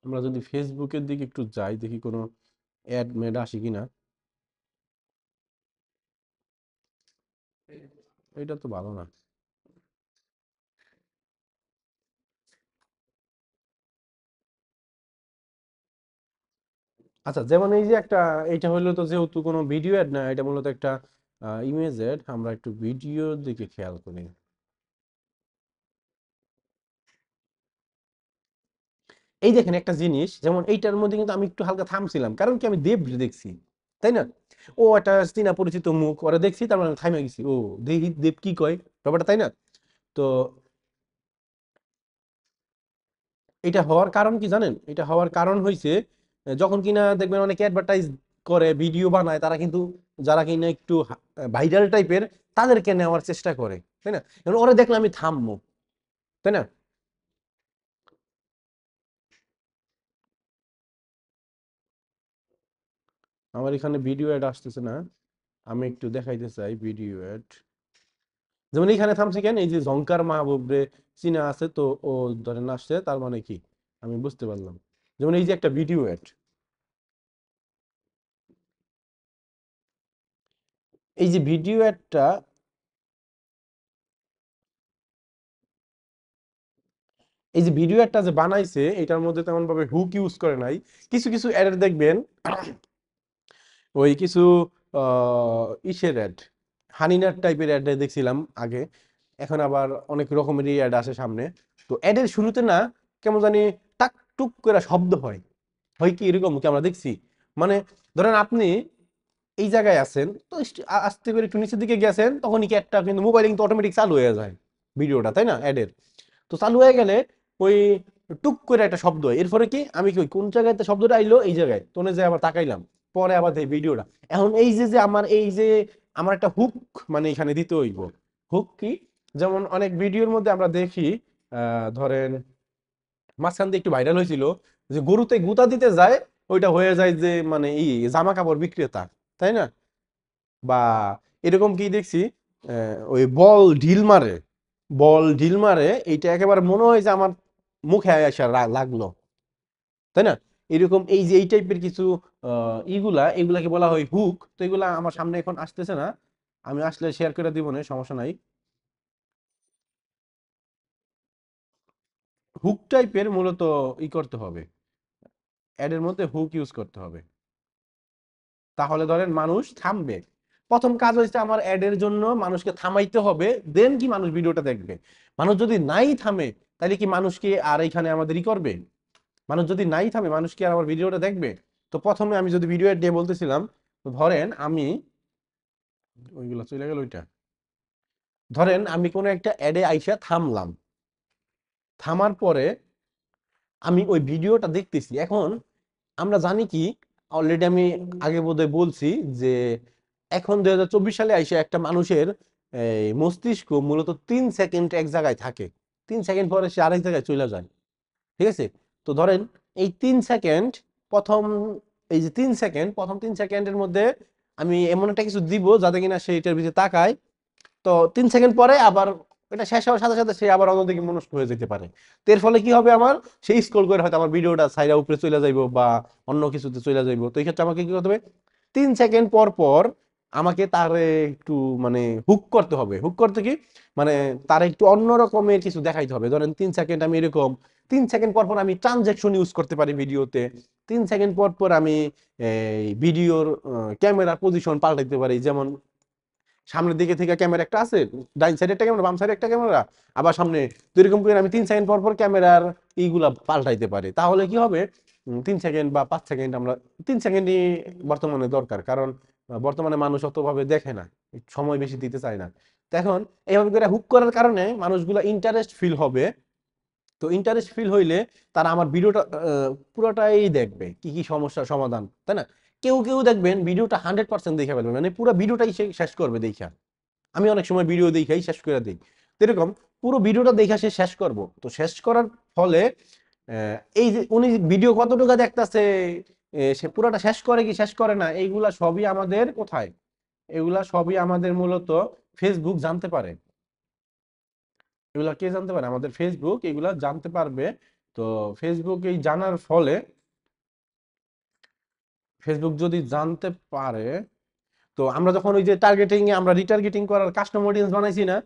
A: আমরা যদি ফেসবুকের দিকে একটু যাই, দেখি কোনো অ্যাড ম্যাড আসে কিনা। এটা তো ভালো না। আচ্ছা, যেমন এই যে একটা, এটা হইলো তো যেহেতু কোনো ভিডিও অ্যাড না, এটা মূলত একটা ইমেজ অ্যাড। আমরা একটু ভিডিওর দিকে খেয়াল করি। এই দেখেন একটা জিনিস, যেমন এইটার মধ্যে কিন্তু আমি একটু হালকা থামছিলাম, কারণ কি আমি দেব দেখছি, তাই না? ও একটা চীনা পরিচিত মুখ, ওরা দেখছি, তার মানে থাইমা গেছি, ও দেখি দেব কি কয় ব্যাপারটা, তাই না? তো এটা হওয়ার কারণ কি জানেন? এটা হওয়ার কারণ হইছে যখন কিনা দেখবেন অনেকে অ্যাডভার্টাইজ করে, ভিডিও বানায়, তারা কিন্তু যারা কিনা একটু ভাইরাল টাইপের, তাদেরকে নেওয়ার চেষ্টা করে, তাই না? এখন ওরা দেখলে আমি থামবো, তাই না? আমার এখানে ভিডিও অ্যাড আসতেছে না, আমি একটু দেখাইতে চাই ভিডিও অ্যাড। যেমন এখানে থামছে কেন, এই যে ঝংকার মাহবুব রে চীনা আছে তো, ও ধরেন আসছে, তার মানে কি আমি বুঝতে পারলাম। যেমন এই যে একটা ভিডিও অ্যাড, এই যে ভিডিও অ্যাডটা, এই যে ভিডিও অ্যাডটা যে বানাইছে, এটার মধ্যে তেমন ভাবে হুক ইউজ করে নাই। কিছু কিছু অ্যাড দেখবেন, ওই কিছু ইসের অ্যাড, হানিনার টাইপের অ্যাড দেখছিলাম আগে, এখন আবার অনেক রকমেরই অ্যাড আসে সামনে। তো অ্যাডের শুরুতে না কেমন জানি টাক টুক করে শব্দ হয়, হয় কি এরকম কি আমরা দেখছি? মানে ধরেন আপনি এই জায়গায় আছেন তো, আস্তে করে একটু নিচের দিকে গেছেন, তখনই কি একটা কিন্তু মোবাইল কিন্তু অটোমেটিক চালু হয়ে যায় ভিডিওটা, তাই না? অ্যাডের তো চালু হয়ে গেলে ওই টুক করে একটা শব্দ হয়, এরপরে কি আমি কি কোন জায়গায় শব্দটা আইলো, এই জায়গায় তোনে যে আবার তাকাইলাম, পরে আবার এই ভিডিওটা। এখন এই যে যে আমার এই যে আমার একটা হুক, মানে এখানে দিতে হইব। হুক কি? যেমন অনেক ভিডিওর মধ্যে আমরা দেখি, ধরেন মাঝখান দিয়ে একটু ভাইরাল হয়েছিল, যে গরুতে গুতা দিতে যায়, ওইটা হয়ে যায় যে মানে জামা কাপড় বিক্রেতা, তাই না? বা এরকম কি দেখছি, ওই বল ঢিল মারে, বল ঢিল মারে, এইটা একেবারে মনে হয় যে আমার মুখে আসা লাগলো, তাই না? এরকম এই যে এই টাইপের কিছু ইগুলা, এগুলাকে বলা হয় হুক। তো এগুলা আমার সামনে এখন আসতেছে না, আমি আসলে শেয়ার করে দিব না, সমস্যা নাই। হুক টাইপের মূলত করতে হবে, অ্যাডের মধ্যে হুক ইউজ করতে হবে, তাহলে ধরেন মানুষ থামবে। প্রথম কাজ হচ্ছে আমার অ্যাডের জন্য মানুষকে থামাইতে হবে, দেন কি মানুষ ভিডিওটা দেখবে। মানুষ যদি নাই থামে, তাহলে কি মানুষ কি আর এখানে আমাদের করবে? মানুষ যদি নাই থামে, মানুষ কি আর আমার ভিডিওটা দেখবে? তো প্রথমে আমি যদি ভিডিও দিয়ে বলতেছিলাম, তো ধরেন আমি, ওইগুলো চলে গেল ওইটা, ধরেন আমি কোনো একটা অ্যাডে আইসা থামলাম, থামার পরে আমি ওই ভিডিওটা দেখতেছি। এখন আমরা জানি কি, অলরেডি আমি আগে বোধহয় বলছি যে এখন 2024 সালে আইসা একটা মানুষের এই মস্তিষ্ক মূলত 3 সেকেন্ড এক জায়গায় থাকে, 3 সেকেন্ড পরে সে আরেক জায়গায় চলে যায়, ঠিক আছে? তো ধরেন এই 3 সেকেন্ড, প্রথম এই যে 3 সেকেন্ড, প্রথম 3 সেকেন্ডের মধ্যে আমি এমন একটা কিছু দিব যাতে কিনা সে এটার ভিতরে তাকায়। তো 3 সেকেন্ড পরে আবার এটা শেষ হওয়ার সাথে সাথে সে আবার অন্যদিকে মনস্ক হয়ে যেতে পারে। তো এর ফলে কি হবে, আমার সেই স্ক্রল করে হয়তো আমার ভিডিওটা সাইডা উপরে চলে যাইবো বা অন্য কিছুতে চলে যাইবো। তো এই ক্ষেত্রে আমাকে কি করতে হবে, 3 সেকেন্ড পর পর আমাকে তারে একটু মানে হুক করতে হবে। হুক করতে কি মানে, তার একটু অন্য রকমের কিছু দেখাইতে হবে। ধরেন 3 সেকেন্ড আমি এরকম, 3 সেকেন্ড পর পর আমি ট্রানজেকশন ইউজ করতে পারি ভিডিওতে, 3 সেকেন্ড পর পর আমি এই ভিডিওর ক্যামেরা পজিশন পাল্টাইতে পারি। যেমন সামনের দিকে থেকে ক্যামেরা একটা আছে, ডাইন সাইডে একটা ক্যামেরা, বাম সাইডে একটা ক্যামেরা, আবার সামনে। তো এরকম করে আমি 3 সেকেন্ড পর পর ক্যামেরার এইগুলা পাল্টাইতে পারি। তাহলে কি হবে, 3 সেকেন্ড বা 5 সেকেন্ড, আমরা 3 সেকেন্ডই বর্তমানে দরকার, কারণ বর্তমানে মানুষ অতভাবে দেখে না, সময় বেশি দিতে চায় না। তো এখন এইভাবে করে হুক করার কারণে মানুষগুলা ইন্টারেস্ট ফিল হবে। তো ইন্টারেস্ট ফিল হইলে তারা আমার ভিডিওটা পুরোটাই দেখবে, কি কি সমস্যার সমাধান, তাই না? কেউ কেউ দেখবেন ভিডিওটা 100% দেখে ফেলবে, মানে পুরো ভিডিওটাই সে শেষ করবে দেখা। আমি অনেক সময় ভিডিও দেখাই শেষ করে দিই। তো এরকম পুরো ভিডিওটা দেখা সে শেষ করব, তো শেষ করার ফলে এই যে উনি ভিডিও কতটুকু দেখতেছে, সে পুরোটা শেষ করে কি শেষ করে না, এইগুলা সবই আমাদের কোথায়, এগুলা সবই আমাদের মূলত ফেসবুক জানতে পারে। এগুলা কে জানতে পারে? আমাদের ফেসবুক এগুলা জানতে পারবে। তো ফেসবুক এই জানার ফলে, ফেসবুক যদি জানতে পারে, তো আমরা যখন ওই যে টার্গেটিং এ আমরা রিটার্গেটিং করার কাস্টম অডিয়েন্স বানাইছি না,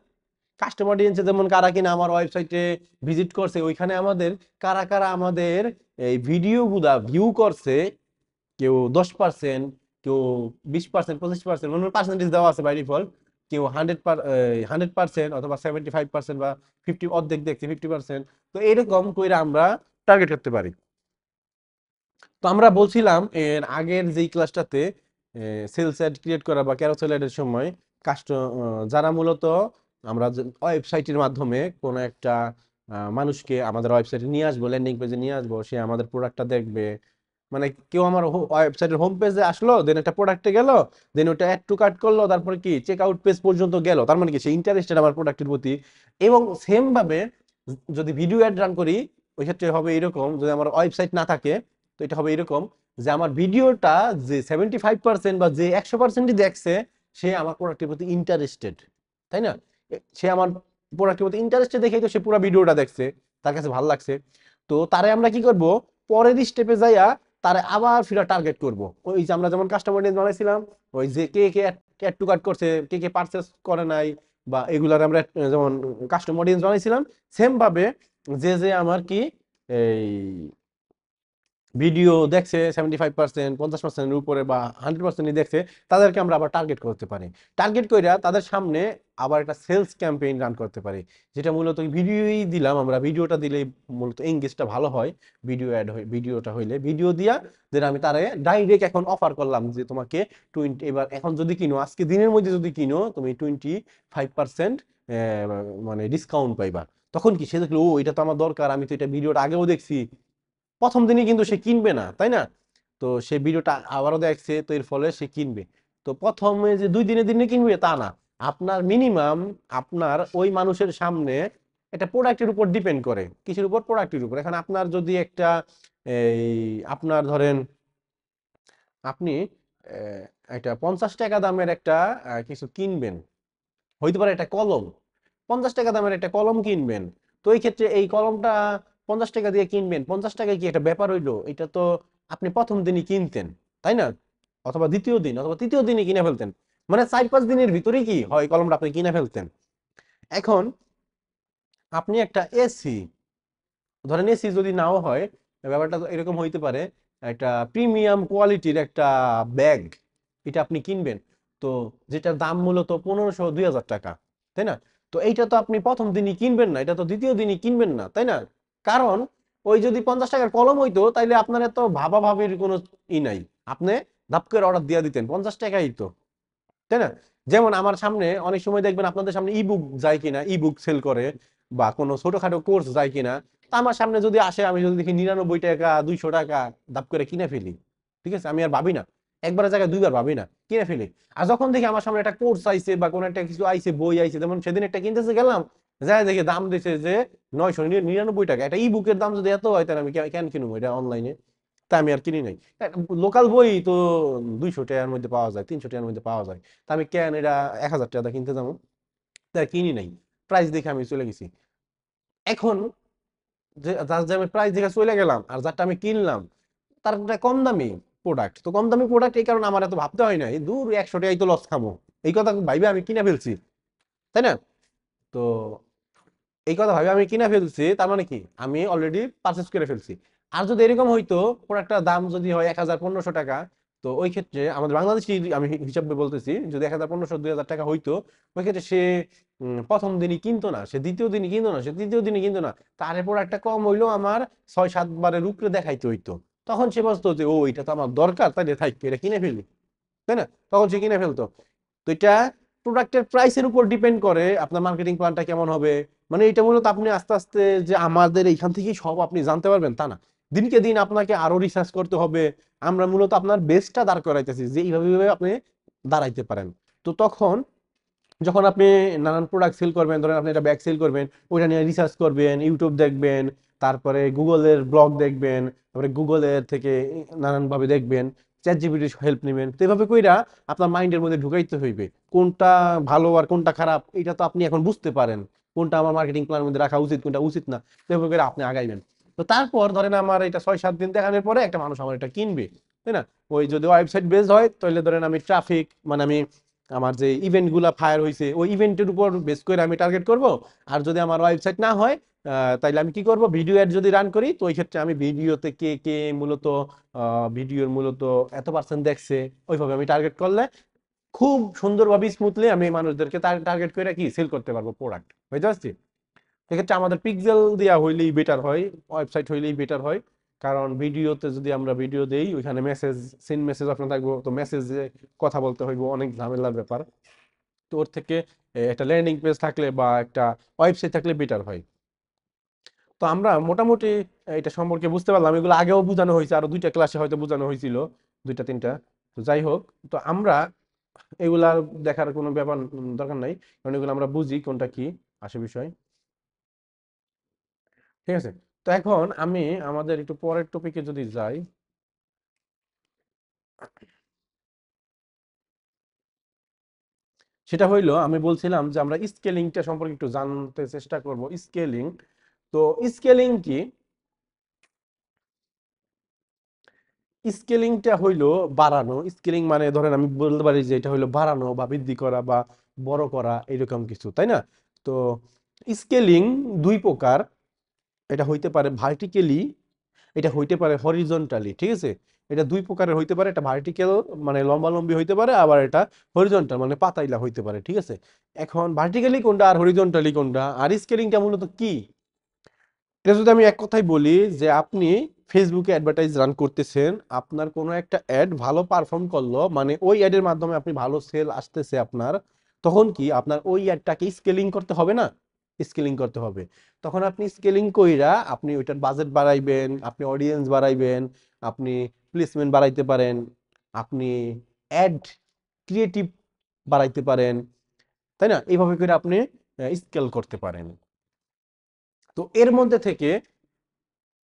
A: কাস্টম অডিয়েন্সে যেমন কারা কিনা আমার ওয়েবসাইটে ভিজিট করছে, ওইখানে আমাদের কারা কারা আমাদের এই ভিডিও গুলা ভিউ করছে, কেউ 10%, কেউ 20%, 25%, মানে পার্সেন্টেজ দেওয়া আছে বাই ডিফল্ট। কেউ 100% অথবা 75% বা 50, অর্ধেক দেখছে 50%। তো এরকম করে আমরা টার্গেট করতে পারি। তো আমরা বলছিলাম এর আগের যেই ক্লাসটাতে সেলস অ্যাড ক্রিয়েট করা বা ক্যারোসেল অ্যাডের সময় যারা মূলত আমরা ওয়েবসাইটের মাধ্যমে কোনো একটা মানুষকে আমাদের ওয়েবসাইটে নিয়ে আসবো, ল্যান্ডিং পেজে নিয়ে আসবো, সে আমাদের প্রোডাক্টটা দেখবে। মানে কেউ আমার ওয়েবসাইটের হোম পেজে আসলো, দেন একটা প্রোডাক্টে গেল, দেন ওটা অ্যাড টু কার্ট করলো, তারপরে কি চেক আউট পেজ পর্যন্ত গেল, তার মানে কি সে ইন্টারেস্টেড আমার প্রোডাক্টের প্রতি। এবং সেম ভাবে যদি ভিডিও অ্যাড রান করি, ওই ক্ষেত্রে হবে এরকম, যদি আমার ওয়েবসাইট না থাকে তো এটা হবে এরকম যে আমার ভিডিওটা যে 75% বা যে 100%ই দেখছে, সে আমার প্রোডাক্টের প্রতি ইন্টারেস্টেড, তাই না? সে আমার প্রোডাক্টের প্রতি ইন্টারেস্টেড দেখেই তো সে পুরো ভিডিওটা দেখছে, তার কাছে ভালো লাগছে। তো তারে আমরা কি করব, পরের স্টেপে যাইয়া তারে আবার ফিরা টার্গেট করব। ওই যে আমরা যেমন কাস্টমার অডিয়েন্স বানাইছিলাম, ওই যে কে কে অ্যাড টু কার্ট করছে, কে কে পারচেস করে নাই, বা এগুলার আমরা যেমন কাস্টমার অডিয়েন্স বানাইছিলাম, সেম ভাবে যে যে আমার কি এই ভিডিও দেখছে 75%, 50%-এর উপরে বা 100%ই দেখছে, তাদেরকে আমরা আবার টার্গেট করতে পারি। টার্গেট কইরা তাদের সামনে আবার একটা সেলস ক্যাম্পেইন রান করতে পারি, যেটা মূলত ভিডিওই দিলাম আমরা। ভিডিওটা দিলেই মূলত এঙ্গেজটা ভালো হয়। ভিডিওটা হইলে ভিডিও দিয়া যেটা আমি তারে ডাইরেক্ট এখন অফার করলাম যে তোমাকে 20, এবার এখন যদি কিনো, আজকে দিনের মধ্যে যদি কিনো, তুমি 25% মানে ডিসকাউন্ট পাইবা। তখন কি সে দেখলো, ও এটা তো আমার দরকার, আমি তো এটা ভিডিওটা আগেও দেখছি। প্রথম দিনই কিন্তু সে কিনবে না, তাই না? তো সে ভিডিওটা আবারও দেখছে, তো এর ফলে সে কিনবে। তো প্রথমে যে 2 দিনে দিনে কিনবে তা না, আপনার মিনিমাম আপনার ওই মানুষের সামনে একটা প্রোডাক্টের উপর ডিপেন্ড করে, কিসের উপর? প্রোডাক্টের উপর। এখন আপনার যদি একটা এই আপনার ধরেন আপনি একটা 50 টাকা দামের একটা কিছু কিনবেন, হইতে পারে একটা কলম, 50 টাকা দামের একটা কলম কিনবেন। তো এই ক্ষেত্রে এই কলমটা 50 টাকা দিয়ে কিনবেন, 50 টাকায় কি একটা ব্যাপার হইলো? এটা তো আপনি প্রথম দিনই কিনতেন, তাই না? অথবা দ্বিতীয় দিন অথবা তৃতীয় দিনই কিনে ফেলতেন, মানে 4-5 দিনের ভিতরেই কি হয়, কলমটা আপনি কিনে ফেলতেন। এখন আপনি একটা এসি, ধরেন এসি যদি নাও হয়, ব্যাপারটা তো এরকম হইতে পারে, একটা প্রিমিয়াম কোয়ালিটির একটা ব্যাগ এটা আপনি কিনবেন, তো যেটার দাম মূলত 1500-2000 টাকা, তাই না? তো এইটা তো আপনি প্রথম দিনই কিনবেন না, এটা তো দ্বিতীয় দিনই কিনবেন না, তাই না? কারণ ওই যদি 50 টাকার কলম হইতো, তাইলে আপনার এত ভাবাভাবির কোনো নাই, আপনি ধাপ করে অর্ডার দিয়ে দিতেন, 50 টাকাই তো, তাই না? যেমন আমার সামনে অনেক সময় দেখবেন আপনাদের সামনে ইবুক যায় কিনা, ইবুক সেল করে, বা কোনো ছোটখাটো কোর্স যায় কিনা। তা আমার সামনে যদি আসে, আমি যদি দেখি 99 টাকা, 200 টাকা, দাপ করে কিনে ফেলি। ঠিক আছে, আমি আর ভাবি না, একবারের জায়গায় দুইবার ভাবি না, কিনে ফেলি। আর যখন দেখি আমার সামনে একটা কোর্স আইছে বা কোনো একটা কিছু আইছে, বই আইছে, যেমন সেদিন একটা কিনতেছে গেলাম, যাই দেখি দাম দিছে যে 999 টাকা। একটা ইবুকের দাম যদি এত হয়, তাহলে আমি কেন কিনবো এটা অনলাইনে? তা আমি আর কিনি নাই। লোকাল বই তো 200 টাকার মধ্যে পাওয়া যায়, 300 টাকার মধ্যে পাওয়া যায়, তা আমি কেন এটা 1000 টাকা কিনতে যাবো? তা কিনি নাই, প্রাইস দেখে আমি চলে গেছি। এখন যে আমি প্রাইস দেখে চলে গেলাম, আর যারটা আমি কিনলাম তার একটা কম দামি প্রোডাক্ট, তো কম দামি প্রোডাক্ট, এই কারণে আমার এত ভাবতে হয় না, এই দূর 100 টাকাই তো লস খামো, এই কথা ভাইবে আমি কিনে ফেলছি, তাই না? তো এই কথা ভাবে আমি কিনা ফেলছি, তার মানে কি আমি অলরেডি পারচেস করে ফেলছি। আর যদি এরকম হইতো, প্রোডাক্টটার দাম যদি হয় 1000-1500 টাকা, তো ওই ক্ষেত্রে আমাদের বাংলাদেশি আমি হিসাবে বলতেছি, যদি 1500-2000 টাকা হইতো, ওই ক্ষেত্রে সে প্রথম দিনই কিনতো না, সে দ্বিতীয় দিনই কিনতো না, সে তৃতীয় দিনই কিনতো না, তার প্রোডাক্টটা কম হইলো আমার 6-7 বারের উপরে দেখাইতে হইতো। তখন সে বুঝতো যে ও এটা তো আমার দরকার, তাই থাকবে, এটা কিনে ফেলি, তাই না? তখন সে কিনে ফেলতো। তো এটা প্রোডাক্টের প্রাইসের উপর ডিপেন্ড করে আপনার মার্কেটিং প্ল্যানটা কেমন হবে। মানে এটা মূলত আপনি আস্তে আস্তে যে আমাদের এইখান থেকেই সব আপনি জানতে পারবেন তা না, দিনকে দিন আপনাকে আরো রিসার্চ করতে হবে। আমরা মূলত আপনার বেসটা দাঁড় করাইতেছি যে এইভাবে এইভাবে আপনি দাঁড়াইতে পারেন। তো তখন যখন আপনি নানান প্রোডাক্ট সেল করবেন, ধরেন আপনি একটা ব্যাগ সেল করবেন, ওইটা নিয়ে রিসার্চ করবেন, ইউটিউব দেখবেন, তারপরে গুগলের ব্লগ দেখবেন, তারপরে গুগলের থেকে নানানভাবে দেখবেন, চ্যাট জিপিটির হেল্প নেবেন। তো এভাবে কইরা আপনার মাইন্ডের মধ্যে ঢুকাইতে হইবে কোনটা ভালো আর কোনটা খারাপ, এটা তো আপনি এখন বুঝতে পারেন, কোনটা আমার মার্কেটিং প্ল্যানের মধ্যে রাখা উচিত, কোনটা উচিত না। তো এভাবে করে আপনি আগাইবেন। তো তারপর ধরেন আমার এটা 6-7 দিন দেখানোর পরে একটা মানুষ আমার এটা কিনবে, তাই না? ওই যদি ওয়েবসাইট বেসড হয়, তাহলে ধরেন আমি ট্রাফিক, মানে আমি আমার যে ইভেন্টগুলো ফায়ার হয়েছে ওই ইভেন্টের উপর বেস করে আমি টার্গেট করব। আর যদি আমার ওয়েবসাইট না হয় তাইলে আমি কি করব, ভিডিও অ্যাড যদি রান করি তো ওই ক্ষেত্রে আমি ভিডিওতে কে কে মূলত ভিডিওর মূলত এত পার্সেন্ট দেখছে ওইভাবে আমি টার্গেট করলে খুব সুন্দরভাবে স্মুথলি আমি মানুষদেরকে টার্গেট করে কি সেল করতে পারবো প্রোডাক্ট, বুঝতে পারছি। সেক্ষেত্রে আমাদের পিক্সেল দেওয়া হইলেই বেটার হয়, ওয়েবসাইট হইলেই বেটার হয়। কারণ ভিডিওতে যদি আমরা ভিডিও দেই ওইখানে মেসেজ, সেন্ড মেসেজ অপশন থাকবো, তো মেসেজে কথা বলতে হইব, অনেক ঝামেলার ব্যাপার। তো ওর থেকে একটা ল্যান্ডিং পেজ থাকলে বা একটা ওয়েবসাইট থাকলে বেটার হয়। তো আমরা মোটামুটি এটা সম্পর্কে বুঝতে পারলাম, এগুলো আগেও বোঝানো হয়েছে, আরো দুইটা ক্লাসে হয়তো বোঝানো হয়েছিল, দুইটা তিনটা। তো যাই হোক, তো আমরা এগুলা দেখার কোনো ব্যাপার দরকার নাই, কারণ এগুলো আমরা বুঝি কোনটা কি আসে বিষয়। ঠিক আছে। তো এখন আমি আমাদের একটু পরের টপিকে যদি যাই, সেটা হইলো আমি বলছিলাম যে আমরা স্কেলিংটা সম্পর্কে একটু জানতে চেষ্টা করব। স্কেলিং, তো স্কেলিং কি? স্কেলিংটা হইলো বাড়ানো। স্কেলিং মানে ধরেন আমি বলতে পারি যে এটা হইলো বাড়ানো বা বৃদ্ধি করা বা বড় করা এরকম কিছু, তাই না? তো স্কেলিং দুই প্রকার, এটা হইতে পারে ভার্টিক্যালি, এটা হইতে পারে হরিজন্টালি, ঠিক আছে? এটা দুই প্রকারের হইতে পারে, এটা ভার্টিক্যাল মানে লম্বালম্বি হইতে পারে, আবার এটা হরিজন্টাল মানে পাতাইলা হইতে পারে, ঠিক আছে? এখন ভার্টিক্যালি কোনটা আর হরিজন্টালি কোনটা, আর স্কেলিংটা মূলত কি? এটা যদি আমি এক কথায় বলি যে আপনি ফেসবুকে অ্যাডভার্টাইজ রান করতেছেন, আপনার কোনো একটা অ্যাড ভালো পারফর্ম করলো, মানে ওই অ্যাডের মাধ্যমে আপনি ভালো সেল আসতেছে আপনার, তখন কি আপনার ওই অ্যাডটাকে স্কেলিং করতে হবে না? স্কেলিং করতে হবে। তখন আপনি স্কেলিং কইরা আপনি ওইটার বাজেট বাড়াইবেন, আপনি অডিয়েন্স বাড়াইবেন, আপনি প্লেসমেন্ট বাড়াইতে পারেন, আপনি অ্যাড ক্রিয়েটিভ বাড়াইতে পারেন, তাই না? এইভাবে করে আপনি স্কেল করতে পারেন। তো এর মধ্যে থেকে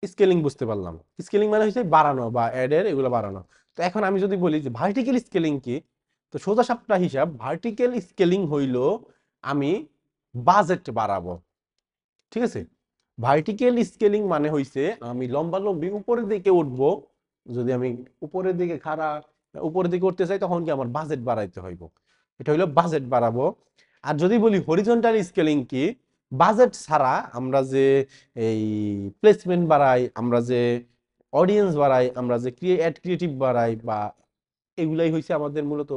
A: স্কেলিং বুঝতে পারলাম। স্কেলিং মানে হচ্ছে বাড়ানো বা অ্যাডের এগুলো বাড়ানো। তো এখন আমি যদি বলি যে ভার্টিক্যাল স্কেলিং কি, তো সোজা সাপটা হিসাব ভার্টিক্যাল স্কেলিং হইল আমি বাজেট বাড়াবো, ঠিক আছে? ভার্টিক্যাল স্কেলিং মানে হইছে আমি লম্বা লম্বি উপরের দিকে উঠবো। যদি আমি উপরের দিকে উপরের দিকে উঠতে চাই তখন কি আমার বাজেট বাড়াইতে হইব, এটা হইলো বাজেট বাড়াবো। আর যদি বলি হরিজন্টাল স্কেলিং কি, বাজেট ছাড়া আমরা যে এই প্লেসমেন্ট বাড়াই, আমরা যে অডিয়েন্স বাড়াই, আমরা যে অ্যাড ক্রিয়েটিভ বাড়াই বা এগুলাই হইছে আমাদের মূলত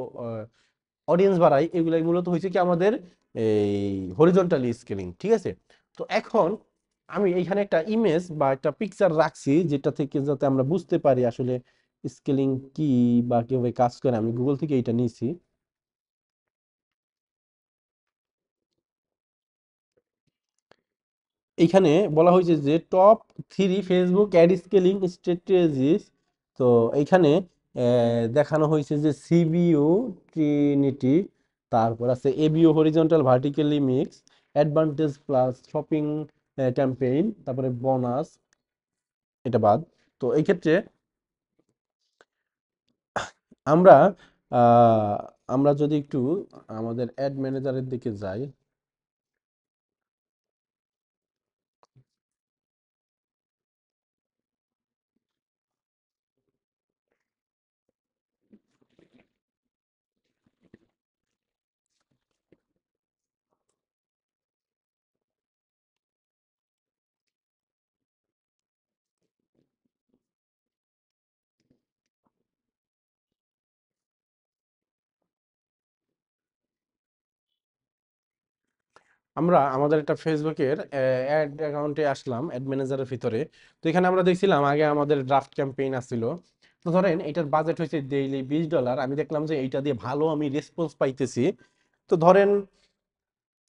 A: অডিয়েন্স বাড়াই, এগুলাই মূলত হয়েছে কি আমাদের এই হরিজন্টালি স্কেলিং, ঠিক আছে? তো এখন আমি এইখানে একটা ইমেজ বা একটা পিকচার রাখছি যেটা থেকে যাতে আমরা বুঝতে পারি আসলে স্কেলিং কি বা কিভাবে কাজ করে, আমি গুগল থেকে এটা নিয়েছি। এইখানে বলা হয়েছে যে top 3 Facebook ad scaling strategies. তো এইখানে দেখানো হয়েছে যে সিবিইউ ট্রিনিটি, তারপর আছে ABO horizontal vertically mix, advantage plus shopping campaign, তারপরে বোনাস, এটা বাদ। তো এই ক্ষেত্রে আমরা আহ, আমরা যদি একটু আমাদের অ্যাড ম্যানেজারের দিকে যাই, আমরা আমাদের একটা ফেসবুকের অ্যাড অ্যাকাউন্টে আসলাম, অ্যাড ম্যানেজারের ভিতরে। তো এখানে আমরা দেখছিলাম আগে আমাদের ড্রাফট ক্যাম্পেইন আসছিল। তো ধরেন এটার বাজেট হয়েছে ডেইলি $20, আমি দেখলাম যে এইটা দিয়ে ভালো আমি রেসপন্স পাইতেছি। তো ধরেন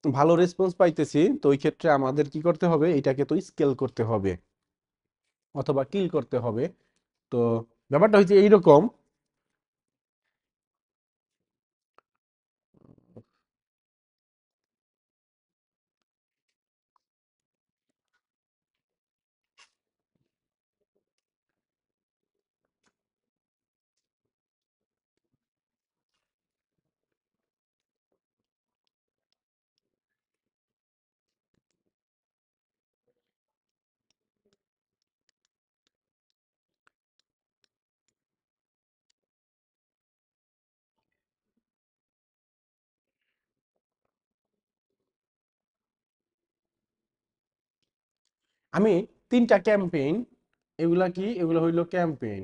A: ভালো রেসপন্স পাইতেছি, তো ওই ক্ষেত্রে আমাদের কি করতে হবে, এটাকে তো স্কেল করতে হবে অথবা কিল করতে হবে। তো ব্যাপারটা হচ্ছে এইরকম। আমি তিনটা ক্যাম্পেইন, এগুলা কি, এগুলো হইলো ক্যাম্পেইন,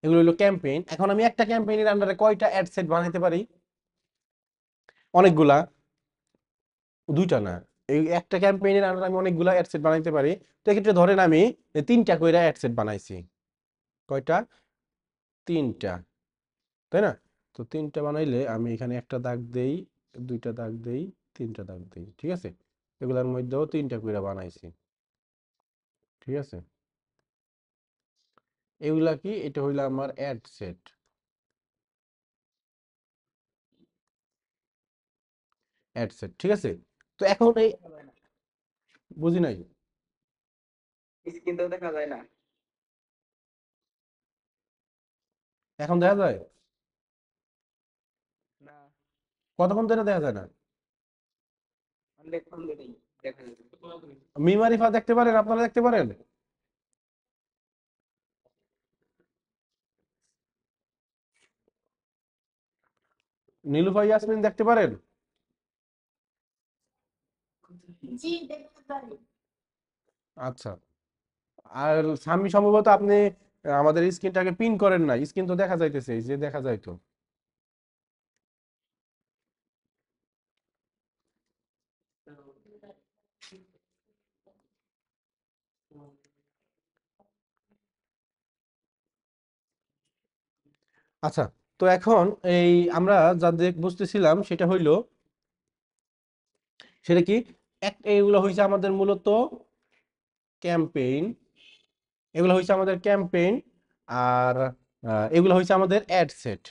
A: এগুলো হইলো ক্যাম্পেইন। এখন আমি একটা ক্যাম্পেইনের আন্ডারে কয়টা অ্যাড সেট বানাইতে পারি? অনেকগুলা, দুইটা না। এই একটা ক্যাম্পেইনের আন্ডারে আমি অনেকগুলা অ্যাড সেট বানাইতে পারি। তো এক্ষেত্রে ধরেন আমি তিনটা কইরা অ্যাড সেট বানাইছি। কয়টা? তিনটা, তাই না? তো তিনটা বানাইলে আমি এখানে একটা দাগ দেই, দুইটা দাগ দেই, তিনটা দাগ দেই, ঠিক আছে? এগুলোর মধ্যেও তিনটা কইরা বানাইছি, ঠিক আছে? এগুলা কি, এটা হইলো আমার অ্যাড সেট, অ্যাড সেট, ঠিক আছে? তো এখন এই, বুঝি নাই।
B: স্ক্রিন তো দেখা যায় না।
A: এখন দেখা যায়?
B: না,
A: কতক্ষণ ধরে দেখা যায় না?
B: অনেক নেই, দেখা যায়।
A: মিমারিফা দেখতে পারেন, আপনারা দেখতে পারেন? নীলুফা, ইয়াসমিন দেখতে পারেন?
C: জি দেখতে পারি।
A: আচ্ছা। আর স্বামী, সম্ভবত আপনি আমাদের স্ক্রিনটাকে পিন করেন না, স্ক্রিন তো দেখা যাইতেছে, এই যে দেখা যায় তো। আচ্ছা, তো এখন এই আমরা যা বুঝতেছিলাম সেটা হইলো, সেটা কি, এইগুলো হইছে আমাদের মূলত ক্যাম্পেইন, এগুলো হইছে আমাদের ক্যাম্পেইন। আর এগুলো হইছে আমাদের অ্যাড সেট,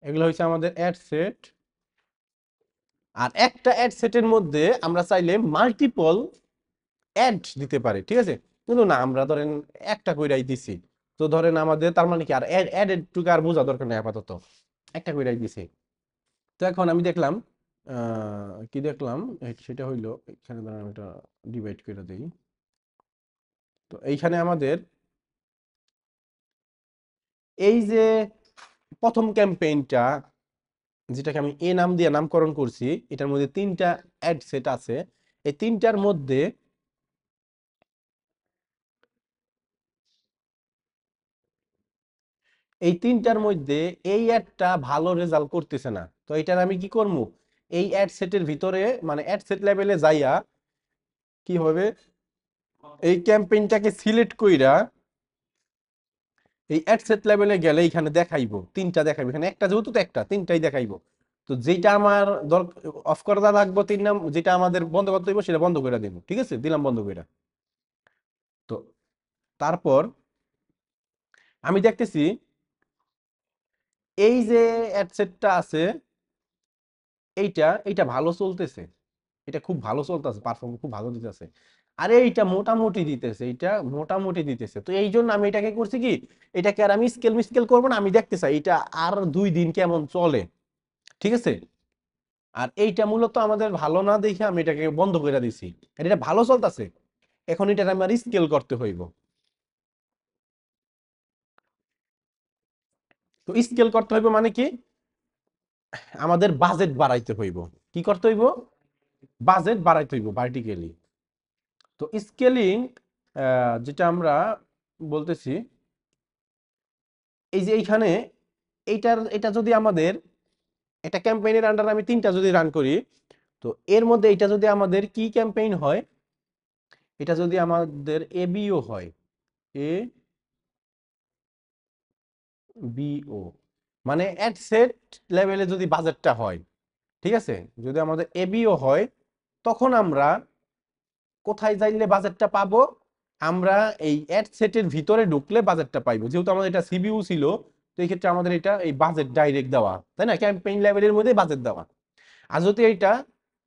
A: এগুলো হইছে আমাদের অ্যাড সেট। আর একটা অ্যাড সেটের মধ্যে আমরা চাইলে মাল্টিপল অ্যাড দিতে পারি, ঠিক আছে? কিন্তু না, আমরা ধরেন একটা কইরাই দিছি। তো ধরেন আমাদের তার মানে কি, আর অ্যাডেড টুকু আর বোঝা দরকার নেই আপাতত, একটা কইরাই দিছি। তো এখন আমি দেখলাম, কি দেখলাম, সেটা হইলো এখানে ধরেন আমি এটা ডিভাইড করে দিই। তো এইখানে আমাদের এই যে প্রথম ক্যাম্পেইনটা, যেটাকে আমি এ নাম দিয়ে নামকরণ করছি, এটার মধ্যে তিনটা অ্যাড সেট আছে। এই তিনটার মধ্যে এই তিনটার মধ্যে এই অ্যাডটা ভালো রেজাল্ট করতেছে না। তো এটার আমি কি করব, এই অ্যাড সেটের ভিতরে মানে অ্যাড সেট লেভেলে যাইয়া কি হবে, এই ক্যাম্পেইনটাকে সিলেক্ট কইরা এই অ্যাড সেট লেভেলে গেলে এখানে দেখাইবো, তিনটা দেখাইবো, এখানে একটা যেহেতু, তো একটা, তিনটাই দেখাইবো। তো যেটা আমার অফ করা লাগবো, তিন নাম যেটা আমাদের বন্ধ করতে হইব সেটা বন্ধ করে দিব, ঠিক আছে? দিলাম বন্ধ করে। তো তারপর আমি দেখতেছি এই যে অ্যাড সেটটা আছে, এইটা এইটা ভালো চলতেছে, এটা খুব ভালো চলতেছে, পারফর্ম খুব ভালো দিতেছে। আরে এইটা মোটামুটি দিতেছে, এইটা মোটামুটি দিতেছে। তো এই জন্য আমি এটাকে করছি কি, এটাকে আর আমি স্কেল মিস্কেল করবো না, আমি দেখতে চাই এটা আর 2 দিন কেমন চলে, ঠিক আছে? আর এইটা মূলত আমাদের ভালো না দেখে আমি এটাকে বন্ধ করে দিছি। আর এটা ভালো চলতেছে, এখন এটা আমার স্কেল করতে হইব। তো স্কেল করতে হইব মানে কি, আমাদের বাজেট বাড়াইতে হইব। কি করতে হইব? বাজেট বাড়াইতে হইব ভার্টিক্যালি। তো স্কেলিং যেটা আমরা বলতেছি, এই যে এইখানে এটা যদি আমাদের একটা ক্যাম্পেইনের আন্ডারে আমি তিনটা যদি রান করি, তো এর মধ্যে এটা যদি আমাদের কি ক্যাম্পেইন হয়, এটা যদি আমাদের এবিও হয়, এ বিও, মানে অ্যাড সেট লেভেলে যদি বাজেটটা হয়, ঠিক আছে? যদি আমাদের এবিও হয়, তখন আমরা কোথায় যাইলে বাজেটটা পাবো? আমরা এই অ্যাড সেটের ভিতরে ঢুকলে বাজেটটা পাইবো, যেহেতু আমাদের এটা সিবিইউ ছিল। তো এই ক্ষেত্রে আমাদের এটা এই বাজেট ডাইরেক্ট দেওয়া, তাই না? ক্যাম্পেইন লেভেলের মধ্যে বাজেট দেওয়া। আর যদি এটা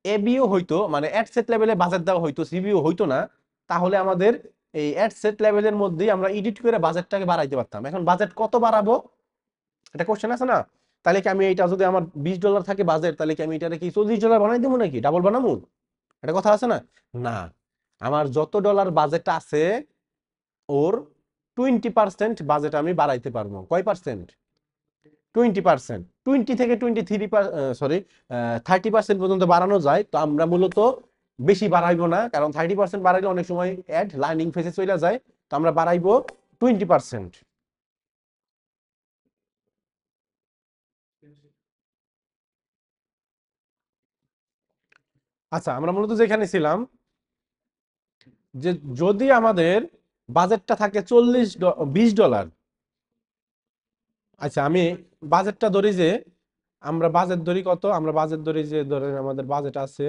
A: এবিও হইতো, মানে অ্যাড সেট লেভেলে বাজেট দেওয়া হইতো, সিবিইউ হইতো না, তাহলে আমাদের এই অ্যাড সেট লেভেলের মধ্যেই আমরা এডিট করে বাজেটটাকে বাড়াইতে পারতাম। এখন বাজেট কত বাড়াবো, এটা কোশ্চেন আছে না? তাহলে কি আমি এটা যদি আমার $20 থাকে বাজেট, তাহলে কি আমি এটাকে কি $40 বানাই দেবো নাকি, ডাবল বানাবো? এটা কথা আছে না? না, আমার যত ডলার বাজেট আছে ওর 20% বাজেট আমি বাড়াইতে পারবো। কয় পার্সেন্ট? 20%, 20 থেকে 23, সরি 30% পর্যন্ত বাড়ানো যায়। তো আমরা মূলত বেশি বাড়াইবো না, কারণ 30% বাড়াইলে অনেক সময় অ্যাড লার্নিং ফেজে চলে যায়। তো আমরা বাড়াইবো 20%। আচ্ছা, আমরা মূলত যেখানে ছিলাম যে যদি আমাদের বাজেটটা থাকে $20, আচ্ছা আমি বাজেটটা ধরি যে, আমরা বাজেট ধরি কত, আমরা বাজেট ধরি যে ধরেন আমাদের বাজেট আছে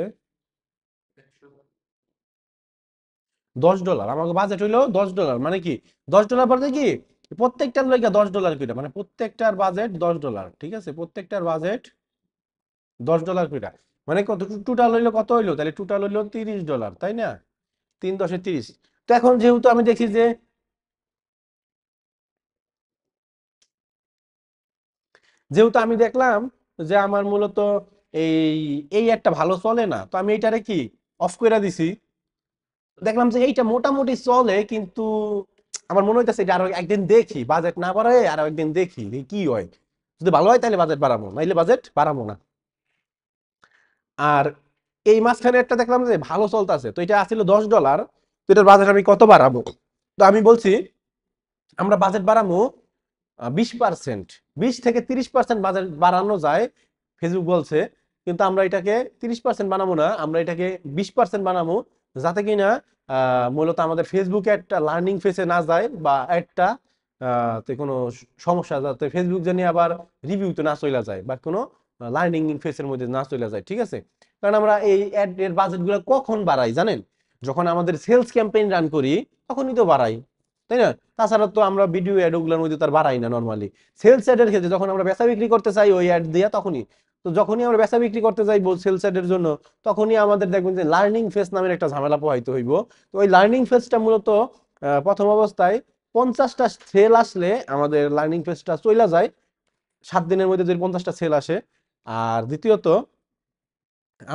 A: $10, আমাকে বাজেট হইলো $10, মানে কি $10 বলতে কি প্রত্যেকটার লইগা $10 করে, মানে প্রত্যেকটার বাজেট $10, ঠিক আছে, প্রত্যেকটার বাজেট $10 করে, মানে কত টোটাল হইলো, কত হইলো তাহলে টোটাল হইলো $30, তাই না, 3×10=30। তো এখন যেহেতু আমি দেখি যে যেহেতু আমি দেখলাম যে আমার মূলত এই এই একটা ভালো চলে না, তো আমি এইটারে কি অফ করে দিছি। দেখলাম যে এইটা মোটামুটি চলে, কিন্তু আমার মনে হইতেছে এটা আরো একদিন দেখি, বাজেট না বাড়ায় আরো একদিন দেখি যে কি হয়, যদি ভালো হয় তাহলে বাজেট বাড়াবো, নাইলে বাজেট বাড়াবো না। আর এই মাঝখানে একটা দেখলাম যে ভালো চলতেছে, তো এটা আসছিল $10, তো এটার বাজেট আমি কত বাড়াবো। তো আমি বলছি আমরা বাজেট বাড়াবো 20%, 20 থেকে 30% বাজেট বাড়ানো যায়, ফেসবুক বলছে। কিন্তু আমরা এটাকে 30% বানাবো না, আমরা এটাকে 20% বানাবো, যাতে কিনা মূলত আমাদের ফেসবুকে একটা লার্নিং ফেসে না যায়, বা একটা তে কোনো সমস্যা, যাতে ফেসবুক জানি আবার রিভিউতে না চলে যায়, বা কোনো লার্নিং ফেসের মধ্যে না চলে যায়, ঠিক আছে। কারণ আমরা এই অ্যাড এর বাজেটগুলো কখন বাড়াই জানেন, যখন আমাদের সেলস ক্যাম্পেইন রান করি তখনই তো বাড়াই, তাই না। তাছাড়া তো আমরা ভিডিও অ্যাড ওগুলোর মধ্যে তার বাড়াই না নর্মালি। সেলস অ্যাডের ক্ষেত্রে যখন আমরা বেচা বিক্রি করতে চাই ওই অ্যাড দিয়া তখনই, তো যখনই আমরা বেচা বিক্রি করতে যাইবো সেলস অ্যাডের জন্য, তখনই আমাদের দেখবেন যে লার্নিং ফেজ নামের একটা ঝামেলা পোহাইতে হইব। তো ওই লার্নিং ফেজটা মূলত প্রথম অবস্থায় 50টা সেল আসলে আমাদের লার্নিং ফেজটা চলে যায়, 7 দিনের মধ্যে যদি 50টা সেল আসে। আর দ্বিতীয়ত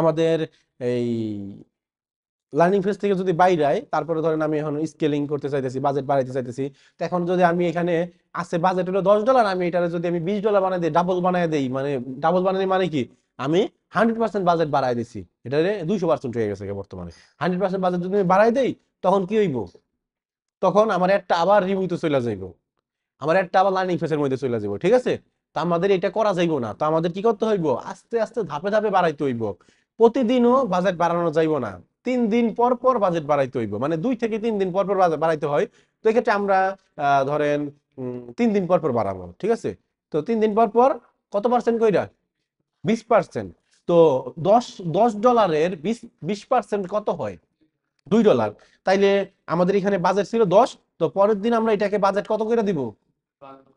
A: আমাদের এই লার্নিং ফেজ থেকে যদি বাইরে হয়, তারপরে ধরেন আমি এখন স্কেলিং করতে চাইতেছি, বাজেট বাড়াইতে চাইতেছি, তো এখন যদি আমি এখানে আছে বাজেট হলো $10, আমি এটারে যদি আমি $20 বানাই দিই, ডাবল বানাই দেই, মানে ডাবল বানাই মানে কি আমি 100% বাজেট বাড়াই দিছি, এটারে 200% হয়ে গেছে বর্তমানে। 100% বাজেট যদি আমি বাড়াই দেই, তখন কি হইব, তখন আমার একটা আবার রিভিউতে চলে যাইব, আমার একটা আবার লার্নিং ফেজের মধ্যে চলে যাবো, ঠিক আছে। তো আমাদের এটা করা যাইব না, তো আমাদের কি করতে হইব, আস্তে আস্তে ধাপে ধাপে বাড়াইতে হইব। প্রতিদিনও বাজেট বাড়ানো যাইব না, 3 দিন পর পর বাজেট বাড়াইতে হইব, মানে 2 থেকে 3 দিন পর পর বাজেট বাড়াইতে হয়। তো এক্ষেত্রে আমরা ধরেন 3 দিন পর পর বাড়াবো, ঠিক আছে। তো 3 দিন পর পর কত পার্সেন্ট কইরা, 20%। তো দশ $10 বিশ 20% কত হয়, $2। তাইলে আমাদের এখানে বাজেট ছিল 10, তো পরের দিন আমরা এটাকে বাজেট কত করে দিব,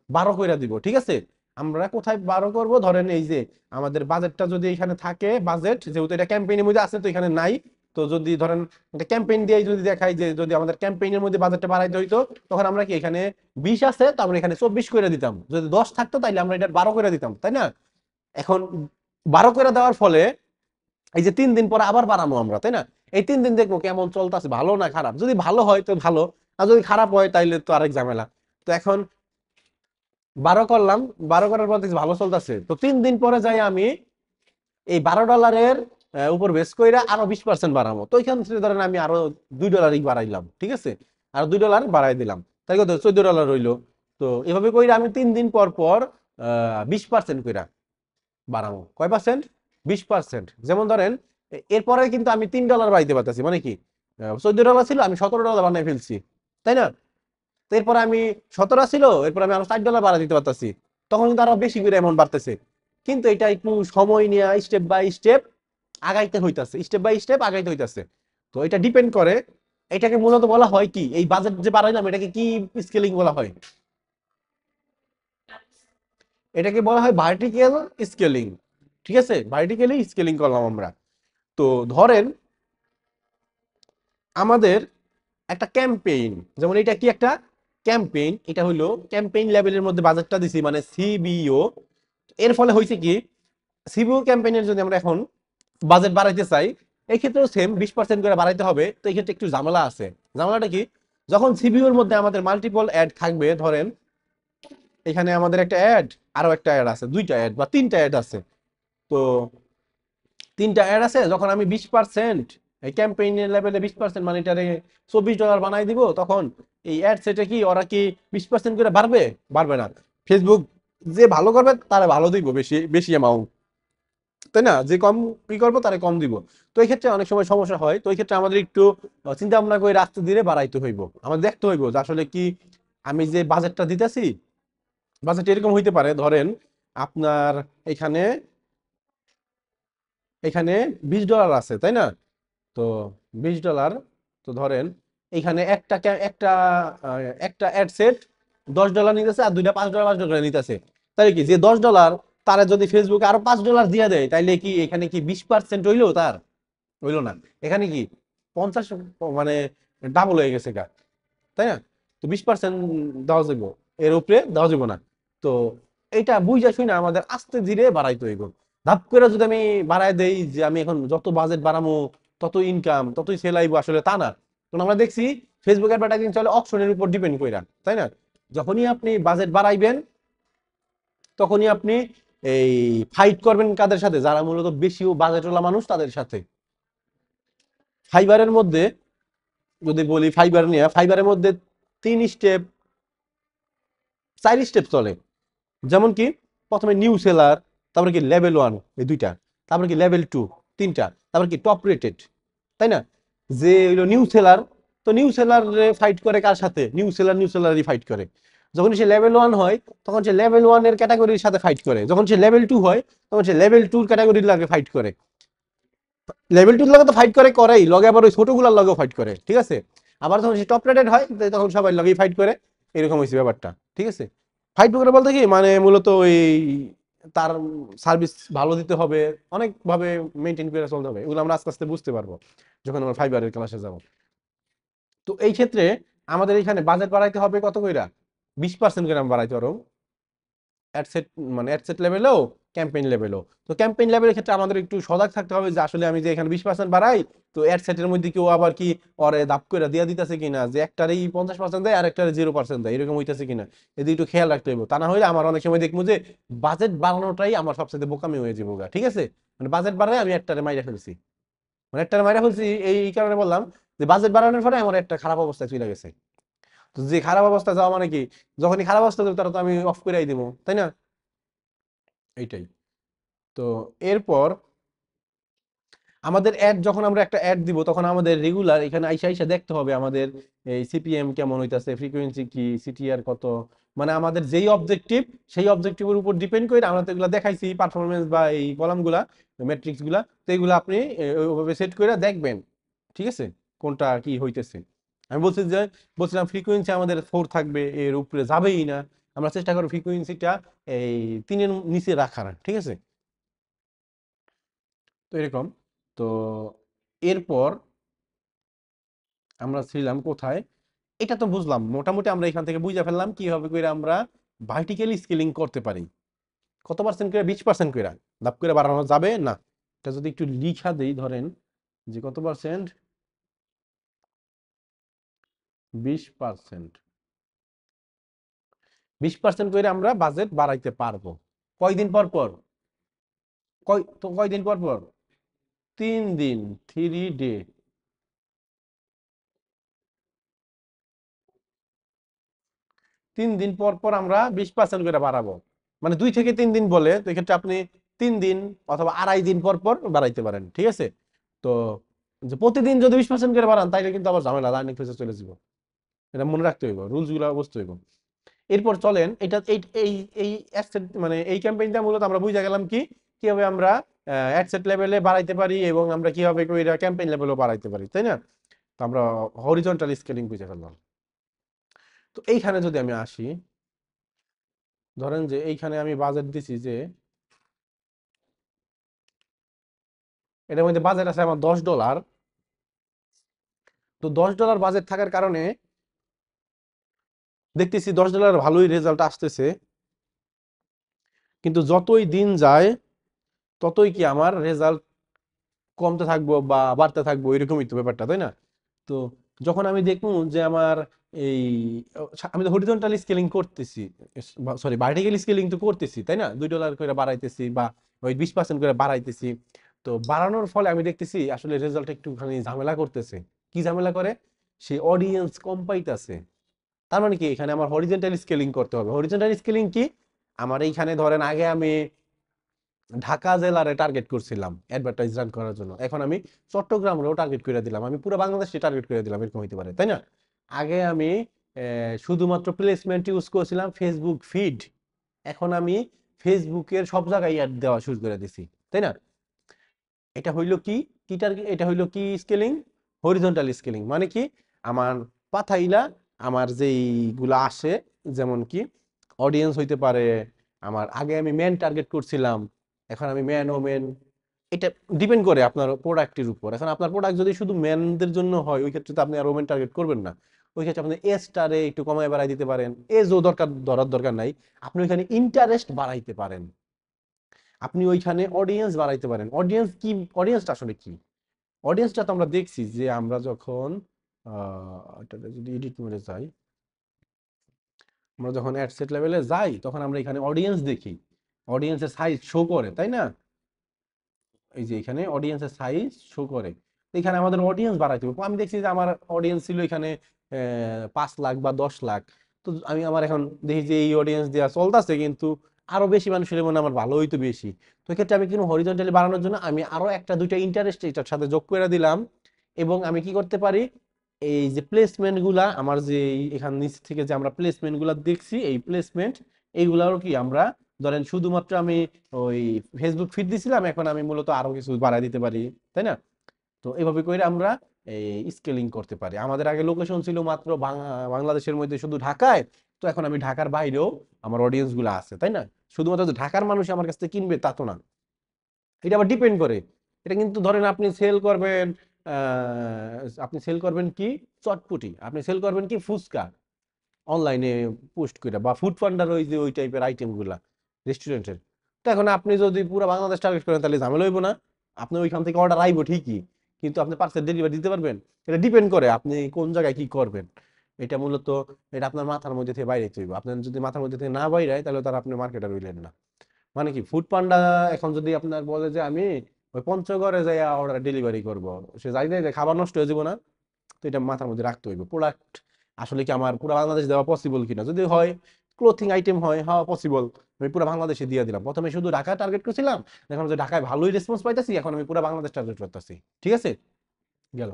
A: 12 করে দিব, ঠিক আছে। আমরা কোথায় 12 করব, ধরেন এই যে আমাদের বাজেটটা যদি এখানে থাকে, বাজেট যেহেতু এটা ক্যাম্পেইনের মধ্যে আছে তো এখানে নাই, তো যদি ধরেন এটা ক্যাম্পেইন দিয়ে যদি দেখাই যে যদি আমাদের ক্যাম্পেইনের মধ্যে বাজেটটা বাড়াইতে হইতো, তখন আমরা কি এখানে 20 আছে তো আমরা এখানে 24 করে দিতাম, যদি 10 থাকতো তাইলে আমরা এটা 12 করে দিতাম, তাই না। এখন 12 করে দেওয়ার ফলে এই যে 3 দিন পরে আবার বাড়াবো আমরা, তাই না। এই 3 দিন দেখবো কেমন চলতেছে, ভালো না খারাপ, যদি ভালো হয় তো ভালো, আর যদি খারাপ হয় তাইলে তো আরেক ঝামেলা। তো এখন 12 করলাম, 12 করার পর দেখছি ভালো চলতেছে, তো 3 দিন পরে যাই আমি এই $12 উপর বেস কইরা আরো 20% বাড়াবো, তো ওইখান থেকে ধরেন আমি আরো $2 বাড়াইলাম, ঠিক আছে, আর $2 বাড়াই দিলাম, তাই কত $14 রইলো। তো এভাবে কইরা আমি 3 দিন পর পর 20% কইরা বাড়াবো, কয় পার্সেন্ট, 20%। যেমন ধরেন এরপরে কিন্তু আমি $3 বাড়াইতে পারতেছি, মানে কি $14 ছিল আমি $17 বানাই ফেলছি, তাই না। তো এরপরে আমি 17 ছিল, এরপর আমি আরো $4 বাড়া দিতে পারতেছি, তখন কিন্তু আরো বেশি করে অ্যামাউন্ট বাড়তেছে। কিন্তু এটা একটু সময় নিয়ে স্টেপ বাই স্টেপ আগাইতে হইতাছে, স্টেপ বাই স্টেপ আগাইতে হইতাছে। তো এটা ডিপেন্ড করে, এটাকে মূলত বলা হয় কি, এই বাজেট যে বাড়াইলাম এটাকে কি স্কেলিং বলা হয়, এটাকে বলা হয় ভার্টিক্যাল স্কেলিং, ঠিক আছে, ভার্টিক্যালি স্কেলিং করলাম আমরা। তো ধরেন আমাদের একটা ক্যাম্পেইন, যেমন এটা কি একটা ক্যাম্পেইন, এটা হলো ক্যাম্পেইন লেভেলের মধ্যে বাজেটটা দিছি, মানে সিবিও। এর ফলে হয়েছে কি, সিবিও ক্যাম্পেইনের যদি আমরা এখন বাজেট বাড়াইতে চাই, এই ক্ষেত্রেও সেম 20% করে বাড়াইতে হবে। তো এই ক্ষেত্রে একটু ঝামেলা আছে, ঝামেলাটা কি, যখন সিবিওর মধ্যে আমাদের মাল্টিপল অ্যাড থাকবে, ধরেন এখানে আমাদের একটা অ্যাড, আরো একটা অ্যাড আছে, দুইটা অ্যাড বা তিনটা অ্যাড আছে। তো তিনটা অ্যাড আছে, যখন আমি 20% এই ক্যাম্পেইনের লেভেলে 20% মানে এটারে $24 বানাই দিব, তখন এই অ্যাড সেটে কি ওরা কি 20% করে বাড়বে? বাড়বে না। ফেসবুক যে ভালো করবে তারা ভালো দিব বেশি বেশি অ্যামাউন্ট, তাই না? যে কম কি করবো তারা কম দিব। তো এই ক্ষেত্রে অনেক সময় সমস্যা হয়। তো এই ক্ষেত্রে আমাদের একটু চিন্তা ভাবনা করে রাস্তা ধীরে বাড়াইতে হইব, আমাদের দেখতে হইব যে আসলে কি আমি যে বাজেটটা দিতেছি, বাজেট এরকম হইতে পারে, ধরেন আপনার এখানে এখানে $20 আছে, তাই না? তো $20, তো ধরেন এখানে একটা অ্যাড সেট $10 নিতেছে, আর দুইটা $5 $5 নিতেছে। তাহলে কি যে $10 তারা যদি ফেসবুকে আরো $5 দিয়ে দেয়, তাইলে কি এখানে কি 20% হইলো? তার হইলো না। এখানে কি 50 মানে ডাবল হয়ে গেছে গা, তাই না? তো 20% দেওয়া যাইব, এর উপরে দেওয়া যাইব না। তো এইটা বুঝা শুনে আমাদের আস্তে ধীরে বাড়াইতে হইব। ধাপ করে যদি আমি বাড়ায় দেই যে আমি এখন যত বাজেট বাড়ামো তত ইনকাম ততই সেল আইবো, আসলে তা না। কারণ আমরা দেখছি ফেসবুক অ্যাডভার্টাইজিং চলে অপশনের উপর ডিপেন্ড কইরা, তাই না? যখনই আপনি বাজেট বাড়াইবেন তখনই আপনি এই ফাইট করবেন কাদের সাথে? যারা মূলত বেশি বাজেটওয়ালা মানুষ তাদের সাথে। ফাইবারের মধ্যে যদি বলি, ফাইবারের মধ্যে 3 স্টেপ 4 স্টেপ চলে। যেমন কি প্রথমে নিউ সেলার, তারপরে কি লেভেল 1, এই দুইটা, তারপরে কি লেভেল 2, তিনটা, তারপরে কি টপ রেটেড, তাই না? যে হইলো নিউ সেলার, তো নিউ সেলার ফাইট করে কার সাথে? নিউ সেলারই ফাইট করে। যখন সে লেভেল 1 হয় তখন সে লেভেল 1 এর ক্যাটাগরির সাথে ফাইট করে, যখন সে লেভেল 2 হয় তখন সে লেভেল 2 ক্যাটাগরির লাগে ফাইট করে। লেভেল 2 লগে তো ফাইট করে করেই, লগে আবার ওই ছোটগুলার লগেও ফাইট করে, ঠিক আছে? আবার যখন সে টপ রেটেড হয় তখন সবাই লগেই ফাইট করে। এরকম হয়েছে ব্যাপারটা, ঠিক আছে? ফাইট করে বলতে কি মানে মূলত ওই তার সার্ভিস ভালো দিতে হবে, অনেকভাবে মেনটেন করে চলতে হবে। এগুলো আমরা আস্তে আস্তে বুঝতে পারবো যখন আমরা ফাইবারের ক্লাসে যাব। তো এই ক্ষেত্রে আমাদের এখানে বাজেট বাড়াইতে হবে কত কইরা? 20% করে আমরা বাড়াইতে পারবো, অ্যাডসেট মানে অ্যাডসেট লেভেলেও, ক্যাম্পেইন লেভেলেও। তো ক্যাম্পেইন লেভেলের ক্ষেত্রে আমাদের একটু সজাগ থাকতে হবে যে আসলে আমি যে এখানে 20% বাড়াই, তো অ্যাডসেটের মধ্যে কেউ আবার কি ওরে দাপ করে দিয়ে দিতেছে কিনা, যে একটারই 50% দেয় আর একটারে 0% দেয়, এরকম হইতেছে কিনা, এদিকে একটু খেয়াল রাখতে হবে। তা না হলে আমার অনেক সময় দেখবো যে বাজেট বাড়ানোটাই আমার সবচেয়ে বোকামি হয়ে যাবো গা, ঠিক আছে? মানে বাজেট বাড়ায় আমি একটারে মাইরা ফেলছি, মানে একটারে মাইরা ফেলছি এই কারণে বললাম যে বাজেট বাড়ানোর পরে আমার একটা খারাপ অবস্থায় চলে গেছে। তো যে খারাপ অবস্থা যাওয়া মানে কি, যখনই খারাপ অবস্থা যাবে তারা তো আমি অফ করেই দিব, তাই না? এইটাই। তো এরপর আমাদের অ্যাড, যখন আমরা একটা অ্যাড দিব তখন আমাদের রেগুলার এখানে আইসা আইসা দেখতে হবে আমাদের এই সিপিএম কেমন হইতাছে, ফ্রিকোয়েন্সি কি, সিটিআর কত। মানে আমাদের যেই অবজেক্টিভ সেই অবজেক্টিভের উপর ডিপেন্ড করে আমরা তো এগুলো দেখাইছি পারফরমেন্স বা এই কলামগুলা, ম্যাট্রিক্স গুলা, তো এগুলো আপনি ওইভাবে সেট করে দেখবেন, ঠিক আছে? কোনটা কি হইতেছে। আমি বলছিলাম ফ্রিকোয়েন্সি আমাদের 4 থাকবে, এর উপরে যাবেই না। আমরা চেষ্টা করব ফ্রিকোয়েন্সিটা এই 3-এর নিচে রাখার, ঠিক আছে? তো এরকম। তো এরপর আমরা ছিলাম কোথায়? এটা তো বুঝলাম মোটামুটি, আমরা এখান থেকে বুঝে ফেললাম কিভাবে করে আমরা ভার্টিক্যালি স্কেলিং করতে পারি। কত পার্সেন্ট করে? 20% করে ধাপ করে বাড়ানো যাবে না। এটা যদি একটু লিখা দেই, ধরেন যে কত পার্সেন্ট? 20%। 20% করে আমরা বাজেট বাড়াইতে পারবো। কয়দিন পর পর? কয়দিন পর পর? 3 দিন, 3 ডে। 3 দিন পর পর আমরা 20% করে বাড়াবো। মানে 2 থেকে 3 দিন বলে, তো এক্ষেত্রে আপনি 3 দিন অথবা আড়াই দিন পর পর বাড়াইতে পারেন, ঠিক আছে? তো যে প্রতিদিন যদি 20% করে বাড়ান তাইলে কিন্তু আবার ঝামেলা, লার্নিং ফেজে চলে যাব। এটা মনে রাখতে হইব, রুলস গুলা বুঝতে হইব। এরপর চলেন এটা এই এই এই অ্যাডসেট মানে এই ক্যাম্পেইনটা মূলত আমরা বুঝা গেলাম কি কিভাবে আমরা অ্যাডসেট লেভেলে বাড়াইতে পারি এবং আমরা কিভাবে কইরা ক্যাম্পেইন লেভেলেও বাড়াইতে পারি, তাই না? তো আমরা হরিজন্টাল স্কেলিং বুঝে ফেললাম। তো এইখানে যদি আমি আসি, ধরেন যে এইখানে আমি বাজেট দিছি যে এটার মধ্যে বাজেট আছে আমার $10। তো $10 বাজেট থাকার কারণে দেখতেছি $10 ভালোই রেজাল্ট আসতেছে, কিন্তু যতই দিন যায় ততই কি আমার রেজাল্ট কমতে থাকবো বা বাড়তে থাকবো, এরকমই তো ব্যাপারটা, তাই না? তো যখন আমি দেখবো যে আমার এই আমি তো হরিজন্টাল স্কেলিং করতেছি, সরি ভার্টিক্যাল স্কেলিং তো করতেছি তাই না, $2 করে বাড়াইতেছি বা ওই 20% করে বাড়াইতেছি। তো বাড়ানোর ফলে আমি দেখতেছি আসলে রেজাল্ট একটুখানি ঝামেলা করতেছে। কি ঝামেলা করে? সে অডিয়েন্স কম পাইতেছে। তার মানে কি এখানে আমার হরিজন্টাল স্কেলিং করতে হবে। হরিজন্টাল স্কেলিং কি? আমার এইখানে ধরেন আগে আমি ঢাকা জেলারে টার্গেট করছিলাম অ্যাডভার্টাইজ রান করার জন্য, এখন আমি চট্টগ্রামেও টার্গেট করে দিলাম, আমি পুরো বাংলাদেশে টার্গেট করে দিলাম, এরকম হতে পারে তাই না? আগে আমি শুধুমাত্র প্লেসমেন্ট ইউজ করছিলাম ফেসবুক ফিড, এখন আমি ফেসবুকের সব জায়গায় অ্যাড দেওয়া শুরু করে দিছি তাই না? এটা হইলো কি, এটা হইলো কি স্কেলিং? Horizontal scaling. মানে কি আমার পাথাইলা আমার যেইগুলা আসে, যেমন কি অডিয়েন্স হইতে পারে আমার, আগে আমি মেন টার্গেট করছিলাম, এখন আমি ম্যান ও মেন, এটা ডিপেন্ড করে আপনার প্রোডাক্টের উপর। এখন আপনার প্রোডাক্ট যদি শুধু মেনদের জন্য হয় ওই ক্ষেত্রে তো আপনি আর ওমেন টার্গেট করবেন না, ওই ক্ষেত্রে আপনি এজটারে একটু কমায় বাড়াই দিতে পারেন, এজও ধরার দরকার নাই, আপনি ওইখানে ইন্টারেস্ট বাড়াইতে পারেন, আপনি ওইখানে অডিয়েন্স বাড়াইতে পারেন। অডিয়েন্স কি? অডিয়েন্সটা আসলে কি? অডিয়েন্সটা তো আমরা দেখছি যে আমরা যখন এটাতে যদি এডিট মোডে যাই, আমরা যখন অ্যাড সেট লেভেলে যাই তখন আমরা এখানে অডিয়েন্স দেখি, অডিয়েন্সের সাইজ শো করে তাই না? এই যে এখানে অডিয়েন্সের সাইজ শো করে, তো এখানে আমাদের অডিয়েন্স বাড়াইতে হবে। আমি দেখছি যে আমার অডিয়েন্স ছিল এখানে 5 লাখ বা 10 লাখ, তো আমি আমার এখন দেখি যে এই অডিয়েন্স দেওয়া চলতেছে, কিন্তু আরো বেশি মানুষের মনে আমার ভালো হইতো বেশি। তো এক্ষেত্রে আমি কিন্তু হরিজন্টালি বাড়ানোর জন্য আমি আরো একটা দুইটা ইন্টারেস্ট এটার সাথে যোগ করে দিলাম, এবং আমি কি করতে পারি, এই যে প্লেসমেন্ট গুলা আমার যে এখান নিচ থেকে যে আমরা প্লেসমেন্ট গুলা দেখছি, এই প্লেসমেন্ট এইগুলারও কি আমরা ধরেন শুধুমাত্র আমি ওই ফেসবুক ফিড দিছিলাম, এখন আমি মূলত আরো কিছু বাড়াই দিতে পারি তাই না? তো এভাবে করে আমরা এই স্কেলিং করতে পারি। আমাদের আগে লোকেশন ছিল মাত্র বাংলাদেশের মধ্যে শুধু ঢাকায়, তো এখন আমি ঢাকার বাইরেও আমার অডিয়েন্স গুলো আছে তাই না? শুধুমাত্র যে ঢাকার মানুষ আমার কাছ থেকে কিনবে তা তো না, এটা আবার ডিপেন্ড করে। এটা কিন্তু ধরেন আপনি সেল করবেন আপনি সেল করবেন কি চটপটি, আপনি সেল করবেন কি ফুচকা অনলাইনে পোস্ট করে, বা ফুড পান্ডার ওই যে ওই টাইপের আইটেম গুলা রেস্টুরেন্টের। তো এখন আপনি যদি পুরো বাংলাদেশ টার্গেট করেন তাহলে ঝামেলা হইব না? আপনি ওইখান থেকে অর্ডার আইব ঠিকই, কিন্তু আপনি পার্সেল ডেলিভারি দিতে পারবেন? এটা ডিপেন্ড করে আপনি কোন জায়গায় কি করবেন। এটা মূলত এটা আপনার মাথার মধ্যে থেকে বাইরে হইব। আপনার যদি মাথার মধ্যে থেকে না বাইরে তাহলে তার আপনি মার্কেটার হইলেন না। মানে কি ফুড পান্ডা এখন যদি আপনার বলে যে আমি ওই পঞ্চগড়ে যাই অর্ডার ডেলিভারি করব, সে যাই না যে খাবার নষ্ট হয়ে যাবো না? তো এটা মাথার মধ্যে রাখতে হইব। প্রোডাক্ট আসলে কি আমার পুরো বাংলাদেশ দেওয়া পসিবল কিনা, যদি হয় ক্লোথিং আইটেম হয়, হ্যাঁ পসিবল, আমি পুরো বাংলাদেশে দিয়ে দিলাম। প্রথমে শুধু ঢাকা টার্গেট করছিলাম, এখন যে ঢাকায় ভালোই রেসপন্স পাইতেছি, এখন আমি পুরো বাংলাদেশ টার্গেট করতেছি। ঠিক আছে, গেল।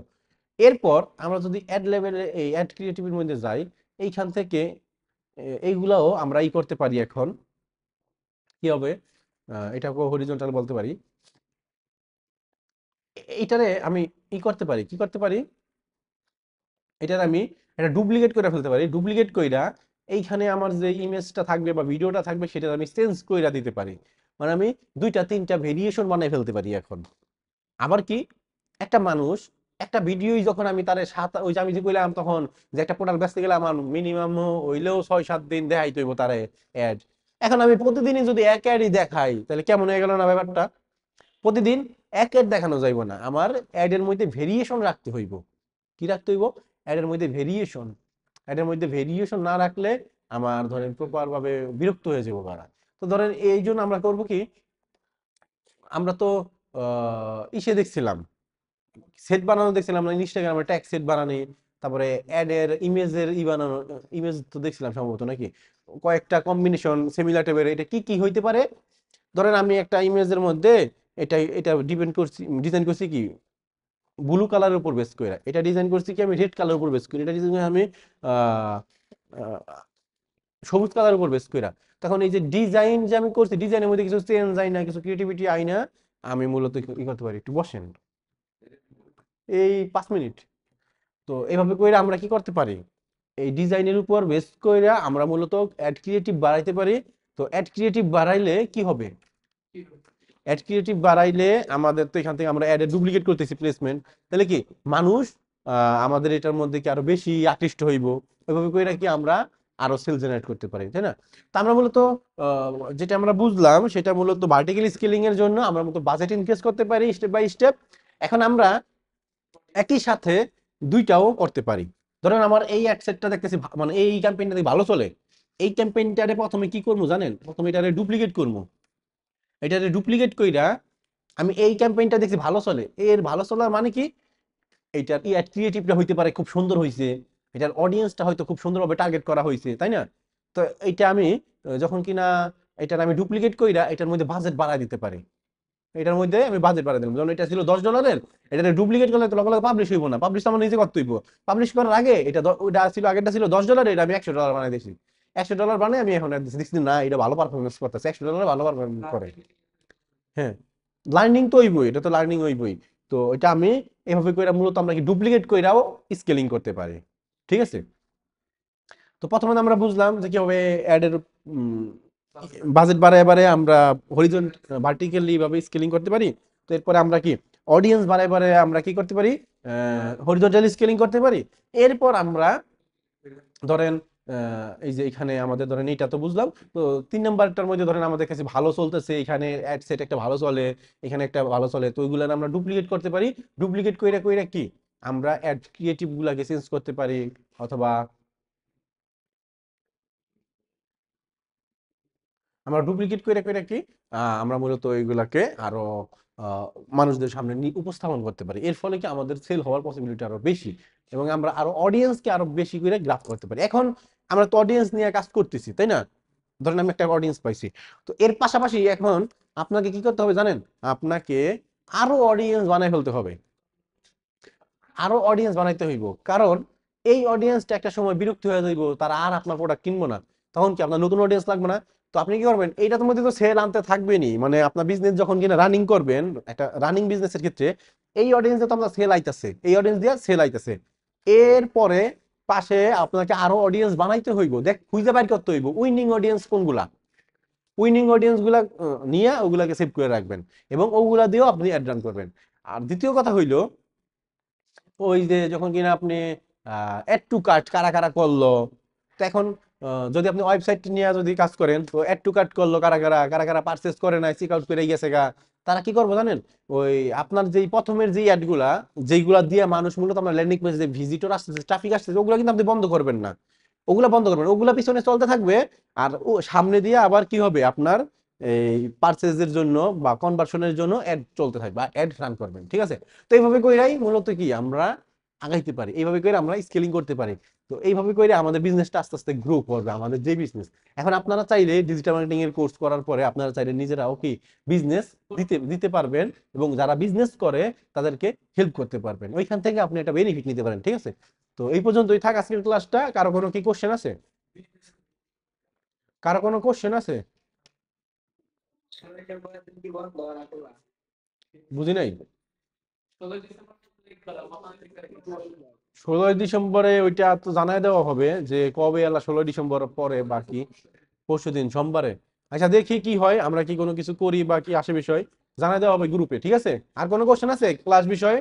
A: এরপর আমরা যদি অ্যাড লেভেলে এই অ্যাড ক্রিয়েটিভের মধ্যে যাই, এইখান থেকে এইগুলাও আমরা ই করতে পারি। এখন কি হবে, এটাকে হরিজন্টাল বলতে পারি। এইটারে আমি ই করতে পারি, কি করতে পারি, এটার আমি এটা ডুপ্লিকেট করে ফেলতে পারি। ডুপ্লিকেট কইরা এইখানে আমার যে ইমেজটা থাকবে বা ভিডিওটা থাকবে সেটা আমি চেঞ্জ কইরা দিতে পারি, মানে আমি দুইটা তিনটা ভেরিয়েশন বানাই ফেলতে পারি এখন। আবার কি, একটা মানুষ একটা ভিডিওই যখন আমি তারে ওই যে আমি যে কইলাম তখন যে একটা প্রোডাক্ট বেচতে গেলে আমার মিনিমাম হইলেও 6-7 দিন দেখাইতে হইব তারে অ্যাড। এখন আমি প্রতিদিনই যদি এক অ্যাডই দেখাই তাহলে কেমন হয়ে গেল না ব্যাপারটা? প্রতিদিন এক অ্যাড দেখানো যাইব না, আমার অ্যাডের মধ্যে ভেরিয়েশন রাখতে হইব। কি রাখতে হইব? অ্যাডের মধ্যে ভেরিয়েশন। অ্যাডের মধ্যে ভেরিয়েশন না রাখলে আমার ধরেন প্রপার ভাবে বিরক্ত হয়ে যাবো তারা। তো ধরেন এই জন্য আমরা করবো কি, আমরা তো ইসে দেখছিলাম সেট বানানো, দেখছিলাম না ইনস্টাগ্রামে ট্যাগ সেট বানানি, তারপরে অ্যাডের ইমেজের বানানো, ইমেজ তো দেখছিলাম সম্ভবত নাকি, কয়েকটা কম্বিনেশন সিমিলার টাইপের, এটা কি কি হইতে পারে। ধরেন আমি একটা ইমেজের মধ্যে এটা এটা ডিপেন্ড করছি, ডিজাইন করছি কি ব্লু কালারের উপর বেস করে, এটা ডিজাইন করছি কি আমি রেড কালারের উপর বেস করি, এটা ডিজাইন আমি আহ সবুজ কালারের উপর বেস কইরা। তখন এই যে ডিজাইন যে আমি করছি, ডিজাইনের মধ্যে কিছু চেঞ্জ আই না, কিছু ক্রিয়েটিভিটি আই না, আমি মূলত ই করতে পারি। একটু বসেন, এই 5 মিনিট। তো এইভাবে কইরা আমরা কি করতে পারি, এই ডিজাইনের উপর বেস কইরা আমরা মূলত অ্যাড ক্রিয়েটিভ বাড়াইতে পারি। তো অ্যাড ক্রিয়েটিভ বাড়াইলে কি হবে, অ্যাড ক্রিয়েটিভ বাড়াইলে আমাদের তো এখান থেকে আমরা অ্যাডে ডুপ্লিকেট করতেছি প্লেসমেন্ট, তাহলে কি মানুষ আমাদের এটার মধ্যে কি আরো বেশি আকৃষ্ট হইব। ওইভাবে কইরা কি আমরা আরো সেল জেনারেট করতে পারি তাই না? তো আমরা মূলত যেটা আমরা বুঝলাম সেটা মূলত ভার্টিক্যাল স্কেলিং এর জন্য আমরা মূলত বাজেট ইনক্রিজ করতে পারি স্টেপ বাই স্টেপ। এখন আমরা একই সাথে দুইটাও করতে পারি। ধরেন আমার এই অ্যাড সেটটা দেখতেছি মানে এই ক্যাম্পেইনটা ভালো চলে, এই ক্যাম্পেইনটারে প্রথমে কি করবো জানেন, প্রথমে এটারে ডুপ্লিকেট করবো। এটারে ডুপ্লিকেট কইরা আমি এই ক্যাম্পেইনটা দেখছি ভালো চলে, এর ভালো চলার মানে কি, এইটার অ্যাড ক্রিয়েটিভটা হইতে পারে খুব সুন্দর হয়েছে, এটার অডিয়েন্সটা হয়তো খুব সুন্দরভাবে টার্গেট করা হয়েছে, তাই না? তো এইটা আমি যখন কিনা এটার আমি ডুপ্লিকেট কইরা এটার মধ্যে বাজেট বাড়ায় দিতে পারি। এটার মধ্যে আমি বাজেট বাড়াই দিলাম, যেমন এটা ছিল $10, এটা ডুপ্লিকেট করলে তো লগে লগে পাবলিশ হইব না, পাবলিশ আমার নিজে করতে হইব। পাবলিশ করার আগে এটা ওটা ছিল, আগেরটা ছিল $10, এটা আমি $100 বানাই দিয়েছি। $100 বানাই আমি এখন দেখছি না এটা ভালো পারফরমেন্স করতেছে, $100 ভালো পারফরমেন্স করে। হ্যাঁ, লার্নিং তো হইবই, এটা তো লার্নিং হইবই। তো এটা আমি এভাবে কইরা মূলত আমরা কি ডুপ্লিকেট কইরাও স্কেলিং করতে পারি, ঠিক আছে? তো প্রথমে আমরা বুঝলাম যে কিভাবে অ্যাডের বাজেট বাড়ায় বাড়ায় আমরা হরিজন্ট ভার্টিক্যালি ভাবে স্কেলিং করতে পারি। তো এরপরে আমরা কি অডিয়েন্স বাড়ায় বাড়ায় আমরা কি করতে পারি, হরিজন্টালি স্কেলিং করতে পারি। এরপর আমরা ধরেন এই যে এখানে আমাদের ধরেন এইটা তো বুঝলাম। তো 3 নাম্বারটার মধ্যে ধরেন আমাদের কাছে ভালো চলতেছে, এখানে অ্যাড সেট একটা ভালো চলে, এখানে একটা ভালো চলে, তো ওইগুলো আমরা ডুপ্লিকেট করতে পারি। ডুপ্লিকেট কইরা কইরা কি আমরা অ্যাড ক্রিয়েটিভ গুলাকে চেঞ্জ করতে পারি, অথবা আমরা ডুপ্লিকেট কইরা কইরা কি আমরা মূলত এইগুলাকে আরো আহ, মানুষদের সামনে উপস্থাপন করতে পারি। এর ফলে কি আমাদের সেল হওয়ার পসিবিলিটি আরো বেশি, এবং আমরা আরো অডিয়েন্সকে আরো বেশি করে গ্রাফ করতে পারি। এখন আমরা তো অডিয়েন্স নিয়ে কাজ করতেছি, তাই না? ধরেন আমি একটা অডিয়েন্স পাইছি, তো এর পাশাপাশি এখন আপনাকে কি করতে হবে জানেন, আপনাকে আরো অডিয়েন্স বানাই ফেলতে হবে, আরো অডিয়েন্স বানাইতে হইব। কারণ এই অডিয়েন্সটা একটা সময় বিরক্তি হয়ে যাইব, তারা আর আপনার প্রোডাক্ট কিনবো না, তখন কি আপনার নতুন অডিয়েন্স লাগবে না? তো আপনি কি করবেন, এইটার মধ্যে তো সেল আনতে থাকবেনই, মানে আপনার বিজনেস যখন কিনা রানিং করবেন, একটা রানিং বিজনেসের ক্ষেত্রে এই অডিয়েন্সে তো আপনার সেল আইতাছে, এই অডিয়েন্স দিয়ে সেল আইতাছে। এরপরে পাশে আপনাকে আরো অডিয়েন্স বানাইতে হইব, দেখ খুঁজে বাইর করতে হইব উইনিং অডিয়েন্স কোনগুলা, উইনিং অডিয়েন্স গুলা নিয়ে ওগুলাকে সেভ করে রাখবেন, এবং ওগুলা দিয়েও আপনি অ্যাড রান করবেন। আর দ্বিতীয় কথা হইলো, ওই যে যখন কিনা আপনি অ্যাড টু কার্ট কারা কারা করলো, তো এখন যদি আপনি ওয়েবসাইট নিয়ে যদি কাজ করেন, তো অ্যাড টু কার্ট করলো কারা কারা, কারা কারা পারচেস করে নাই, চেক আউট করে গেছে গা, তারা কি করবো জানেন, ওই আপনার যেই প্রথমের যেই অ্যাডগুলা, যেইগুলা দিয়ে মানুষ মূলত আপনার ল্যান্ডিং পেজে যে ভিজিটর আসতেছে, ট্রাফিক আসতেছে, ওগুলা কিন্তু আপনি বন্ধ করবেন না, ওগুলা বন্ধ করবেন, ওগুলা পিছনে চলতে থাকবে। আর ও সামনে দিয়ে আবার কি হবে, আপনার এই পারচেজের জন্য বা কনভার্সনের জন্য অ্যাড চলতে থাকবে বা অ্যাড রান করবেন, ঠিক আছে? তো এইভাবে কইরাই মূলত কি আমরা আগাইতে পারি, এইভাবে করে আমরা স্কেলিং করতে পারি। তো এইভাবে করে আমাদের বিজনেসটা আস্তে আস্তে গ্রো করবে, আমাদের যে বিজনেস। এখন আপনারা চাইলে ডিজিটাল মার্কেটিং এর কোর্স করার পরে আপনারা চাইলে নিজেরাও কি বিজনেস দিতে দিতে পারবেন, এবং যারা বিজনেস করে তাদেরকে হেল্প করতে পারবেন, ওইখান থেকে আপনি একটা বেনিফিট নিতে পারেন, ঠিক আছে? তো এই পর্যন্তই থাক আজকের ক্লাসটা। কারো কোনো কি কোশ্চেন আছে? কারো কোনো কোশ্চেন আছে?
B: কি বন্ধ না খোলা?
A: বুঝি নাই। 16 ডিসেম্বরে ওইটা তো জানাই দেওয়া হবে যে কবে এলা, 16 ডিসেম্বর পরে বাকি পরশুদিন সোমবারে। আচ্ছা দেখি কি হয়, আমরা কি কোনো কিছু করি বা কি আসে বিষয় জানাই দেওয়া হবে গ্রুপে, ঠিক আছে? আর কোনো কোশ্চেন আছে ক্লাস বিষয়ে?